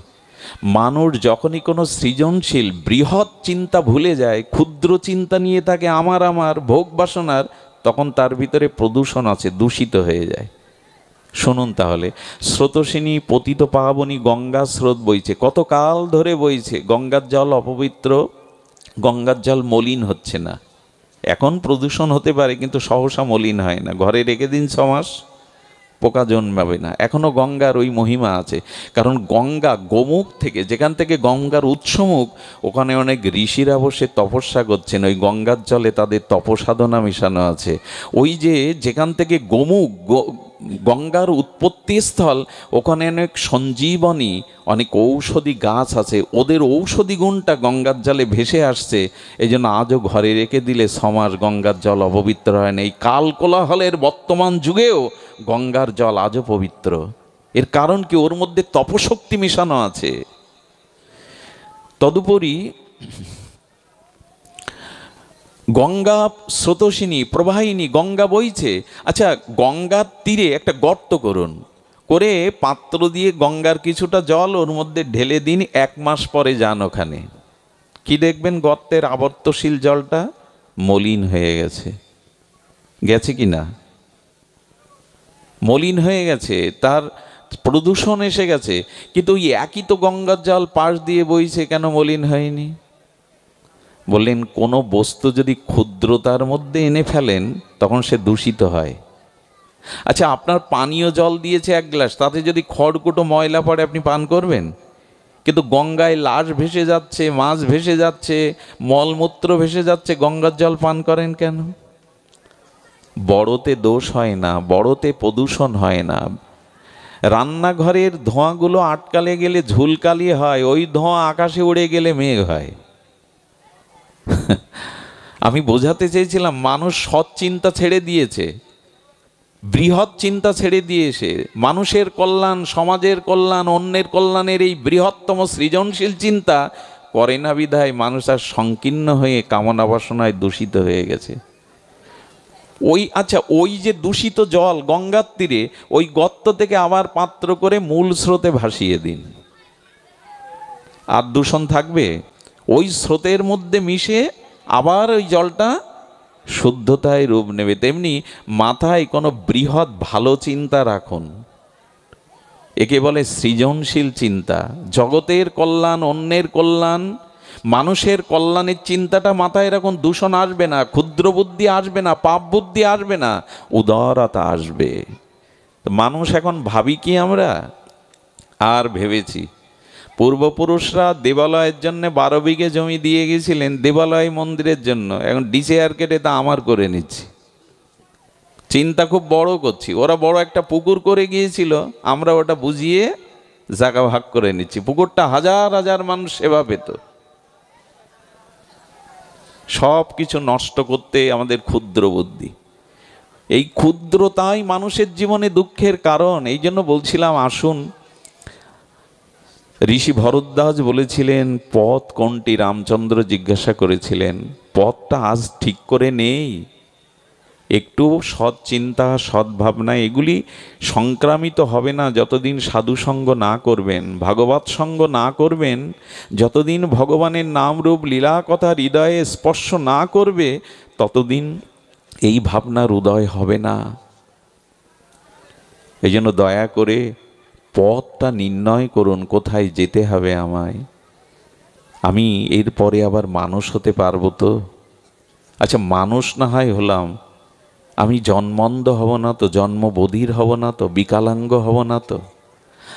মানুষ যখনই কোনো সৃজনশীল বৃহৎ চিন্তা ভুলে যায়, ক্ষুদ্র চিন্তা নিয়ে থাকে আমার ভোগ বাসনার, তখন তার ভিতরে প্রদূষণ আছে, দূষিত হয়ে যায়। শুনুন তাহলে, স্রোতস্বিনী পতিত পাবনী গঙ্গা স্রোত বইছে, কত কাল ধরে বইছে। গঙ্গার জল অপবিত্র, গঙ্গার জল মলিন হচ্ছে না। এখন প্রদূষণ হতে পারে, কিন্তু সহসা মলিন হয় না। ঘরে রেখে দিন 6 মাস, পোকা জন্মাবে না। এখনো গঙ্গার ওই মহিমা আছে। কারণ গঙ্গা গোমুখ থেকে, যেখান থেকে গঙ্গার উৎসমুখ, ওখানে অনেক ঋষিরা বসে তপস্যা করছেন। ওই গঙ্গার জলে তাদের তপসাধনা মেশানো আছে। ওই যেখান থেকে গোমুখ, গঙ্গার উৎপত্তি স্থল, ওখানে অনেক সঞ্জীবনী, অনেক ঔষধি গাছ আছে। ওদের ঔষধি গুণটা গঙ্গার জলে ভেসে আসছে। এই জন্য আজও ঘরে রেখে দিলে 6 মাস গঙ্গার জল অপবিত্র হয় না। এই কাল কোলাহলের বর্তমান যুগেও গঙ্গার জল আজও পবিত্র। এর কারণ কি? ওর মধ্যে তপশক্তি মেশানো আছে। তদুপরি গঙ্গা স্রোতস্বিনী প্রবাহিনী, গঙ্গা বইছে। আচ্ছা, গঙ্গার তীরে একটা গর্ত করুন, করে পাত্র দিয়ে গঙ্গার কিছুটা জল ওর মধ্যে ঢেলে দিন, 1 মাস পরে যান ওখানে, কি দেখবেন? গর্তের আবর্তশীল জলটা মলিন হয়ে গেছে। গেছে কি না? মলিন হয়ে গেছে, তার প্রদূষণ এসে গেছে। কিন্তু ওই একই তো গঙ্গার জল পাশ দিয়ে বইছে, কেন মলিন হয়নি? বললেন, কোনো বস্তু যদি ক্ষুদ্রতার মধ্যে এনে ফেলেন, তখন সে দূষিত হয়। আচ্ছা, আপনার পানীয় জল দিয়েছে 1 গ্লাস, তাতে যদি খড়কুটো ময়লা পড়ে, আপনি পান করবেন? কিন্তু গঙ্গায় লাশ ভেসে যাচ্ছে, মাছ ভেসে যাচ্ছে, মলমূত্র ভেসে যাচ্ছে, গঙ্গার জল পান করেন কেন? বড়তে দোষ হয় না, বড়তে প্রদূষণ হয় না। রান্নাঘরের ধোঁয়াগুলো আটকালে গেলে ঝুলকালি হয়, ওই ধোঁয়া আকাশে উড়ে গেলে মেঘ হয়। আমি বোঝাতে চেয়েছিলাম, মানুষ সৎ চিন্তা ছেড়ে দিয়েছে, বৃহৎ চিন্তা ছেড়ে দিয়েছে। মানুষের কল্যাণ, সমাজের কল্যাণ, অন্যের কল্যাণের এই বৃহত্তম সৃজনশীল চিন্তা করে না বিধায় মানুষ আর সংকীর্ণ হয়ে কামনা বাসনায় দূষিত হয়ে গেছে। ওই যে দূষিত জল গঙ্গার তীরে, ওই গর্ত থেকে আবার পাত্র করে মূল স্রোতে ভাসিয়ে দিন, আর দূষণ থাকবে? ওই স্রোতের মধ্যে মিশে আবার ওই জলটা শুদ্ধতায় রূপ নেবে। তেমনি মাথায় কোনো বৃহৎ ভালো চিন্তা রাখুন, একে বলে সৃজনশীল চিন্তা। জগতের কল্যাণ, অন্যের কল্যাণ, মানুষের কল্যাণের চিন্তাটা মাথায় রাখুন। দূষণ আসবে না, ক্ষুদ্র বুদ্ধি আসবে না, পাপ বুদ্ধি আসবে না, উদারতা আসবে। মানুষ এখন ভাবি কি আমরা? আর ভেবেছি, পূর্বপুরুষরা দেবালয়ের জন্য 12 বিঘে জমি দিয়ে গেছিলেন দেবালয় মন্দিরের জন্য, এখন ডিসেয়ার কেটে তা আমার করে নিচ্ছি। চিন্তা খুব বড় করছি। ওরা বড় একটা পুকুর করে গিয়েছিল, আমরা ওটা বুঝিয়ে জায়গা ভাগ করে নিচ্ছি। পুকুরটা হাজার হাজার মানুষ সেবা পেত। সব কিছু নষ্ট করতে আমাদের ক্ষুদ্র বুদ্ধি, এই ক্ষুদ্রতাই মানুষের জীবনে দুঃখের কারণ। এই জন্য বলছিলাম, আসুন ঋষি ভরদ্বাজ বলেছিলেন পথ কোনটি? রামচন্দ্র জিজ্ঞাসা করেছিলেন। পথটা আজ ঠিক করে নেই। একটু সৎ চিন্তা, সৎ ভাবনা এগুলি সংক্রামিত হবে না যতদিন সাধুসঙ্গ না করবেন, ভাগবত সঙ্গ না করবেন, যতদিন ভগবানের নাম রূপ লীলা কথা হৃদয়ে স্পর্শ না করবে, ততদিন এই ভাবনার উদয় হবে না। এই জন্য দয়া করে পথটা নির্ণয় করুন, কোথায় যেতে হবে আমায়। আমি এরপরে আবার মানুষ হতে পারবো তো? আচ্ছা, মানুষ না হয় হলাম, আমি জন্মন্ধ হব না তো? জন্মবধির হব না তো? বিকলাঙ্গ হব না তো?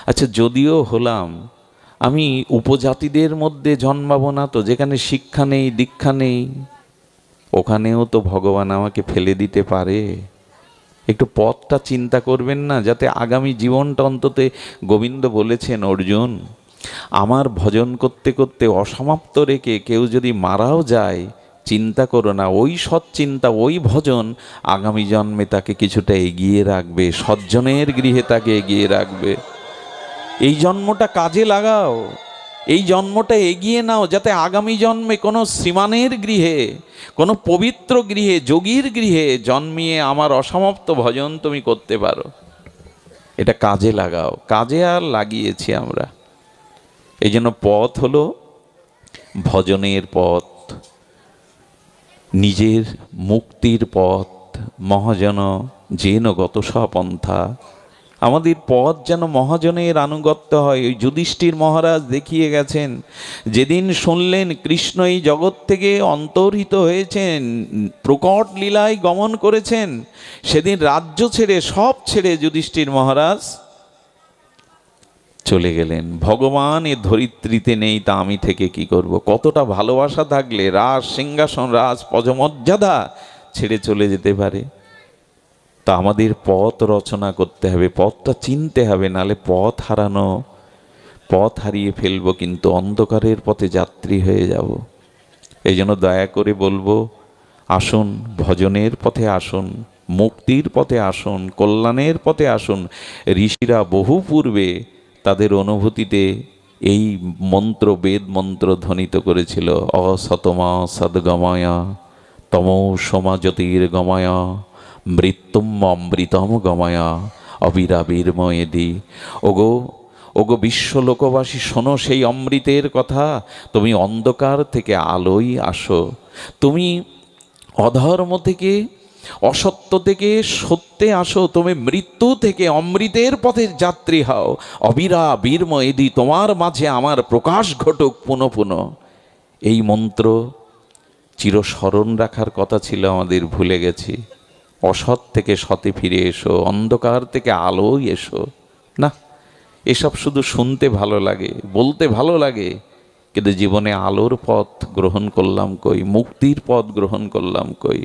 আচ্ছা, যদিও হলাম, আমি উপজাতিদের মধ্যে জন্মাবো না তো, যেখানে শিক্ষা নেই, দীক্ষা নেই? ওখানেও তো ভগবান আমাকে ফেলে দিতে পারে। একটু পথটা চিন্তা করবেন না, যাতে আগামী জীবনটা অন্তত, গোবিন্দ বলেছেন অর্জুন, আমার ভজন করতে করতে অসমাপ্ত রেখে কেউ যদি মারাও যায়, চিন্তা করো না, ওই সৎ চিন্তা, ওই ভজন আগামী জন্মে তাকে কিছুটা এগিয়ে রাখবে, সজ্জনের গৃহে তাকে এগিয়ে রাখবে। এই জন্মটা কাজে লাগাও, এই জন্মটা এগিয়ে নাও, যাতে আগামী জন্মে কোনো শ্রীমানের গৃহে, কোনো পবিত্র গৃহে, যোগীর গৃহে জন্মিয়ে আমার অসমাপ্ত ভজন তুমি করতে পারো। এটা কাজে লাগাও। কাজে আর লাগিয়েছি আমরা। এই জন্য পথ হলো ভজনের পথ, নিজের মুক্তির পথ। মহাজন যেন গত সপন্থা। আমাদের পথ যেন মহাজনের আনুগত্য হয়। ওই যুধিষ্ঠির মহারাজ দেখিয়ে গেছেন, যেদিন শুনলেন কৃষ্ণ এই জগৎ থেকে অন্তর্হিত হয়েছেন, প্রকট লীলায় গমন করেছেন, সেদিন রাজ্য ছেড়ে, সব ছেড়ে যুধিষ্ঠির মহারাজ চলে গেলেন। ভগবান এ ধরিত্রীতে নেই, তা আমি থেকে কি করব? কতটা ভালোবাসা থাকলে রাজ সিংহাসন, রাজ পদমর্যাদা ছেড়ে চলে যেতে পারে? তা আমাদের পথ রচনা করতে হবে, পথটা চিনতে হবে, নালে পথ হারানো, পথ হারিয়ে ফেলবো, কিন্তু অন্ধকারের পথে যাত্রী হয়ে যাব। এই জন্য দয়া করে বলবো, আসুন ভজনের পথে আসুন, মুক্তির পথে আসুন, কল্যাণের পথে আসুন। ঋষিরা বহু পূর্বে তাদের অনুভূতিতে এই মন্ত্র, বেদ মন্ত্র ধ্বনিত করেছিল। অসতমা সদ্গময়া, তমো সমা জ্যোতির্গময়া, মৃত্যুম অমৃতম গময়া, অবিরাবির্ময়েদি। ওগো ওগো বিশ্বলোকবাসী, শোনো সেই অমৃতের কথা। তুমি অন্ধকার থেকে আলোয় আসো, তুমি অধর্ম থেকে, অসত্য থেকে সত্যে আসো, তুমি মৃত্যু থেকে অমৃতের পথের যাত্রী হও। অবিরাবির্ময়েদি, তোমার মাঝে আমার প্রকাশ ঘটুক পুনঃ পুনঃ। এই মন্ত্র চিরস্মরণ রাখার কথা ছিল আমাদের, ভুলে গেছি। অসৎ থেকে সতে ফিরে এসো, অন্ধকার থেকে আলোয় এসো। না, এসব শুধু শুনতে ভালো লাগে, বলতে ভালো লাগে, কিন্তু জীবনে আলোর পথ গ্রহণ করলাম কই? মুক্তির পথ গ্রহণ করলাম কই?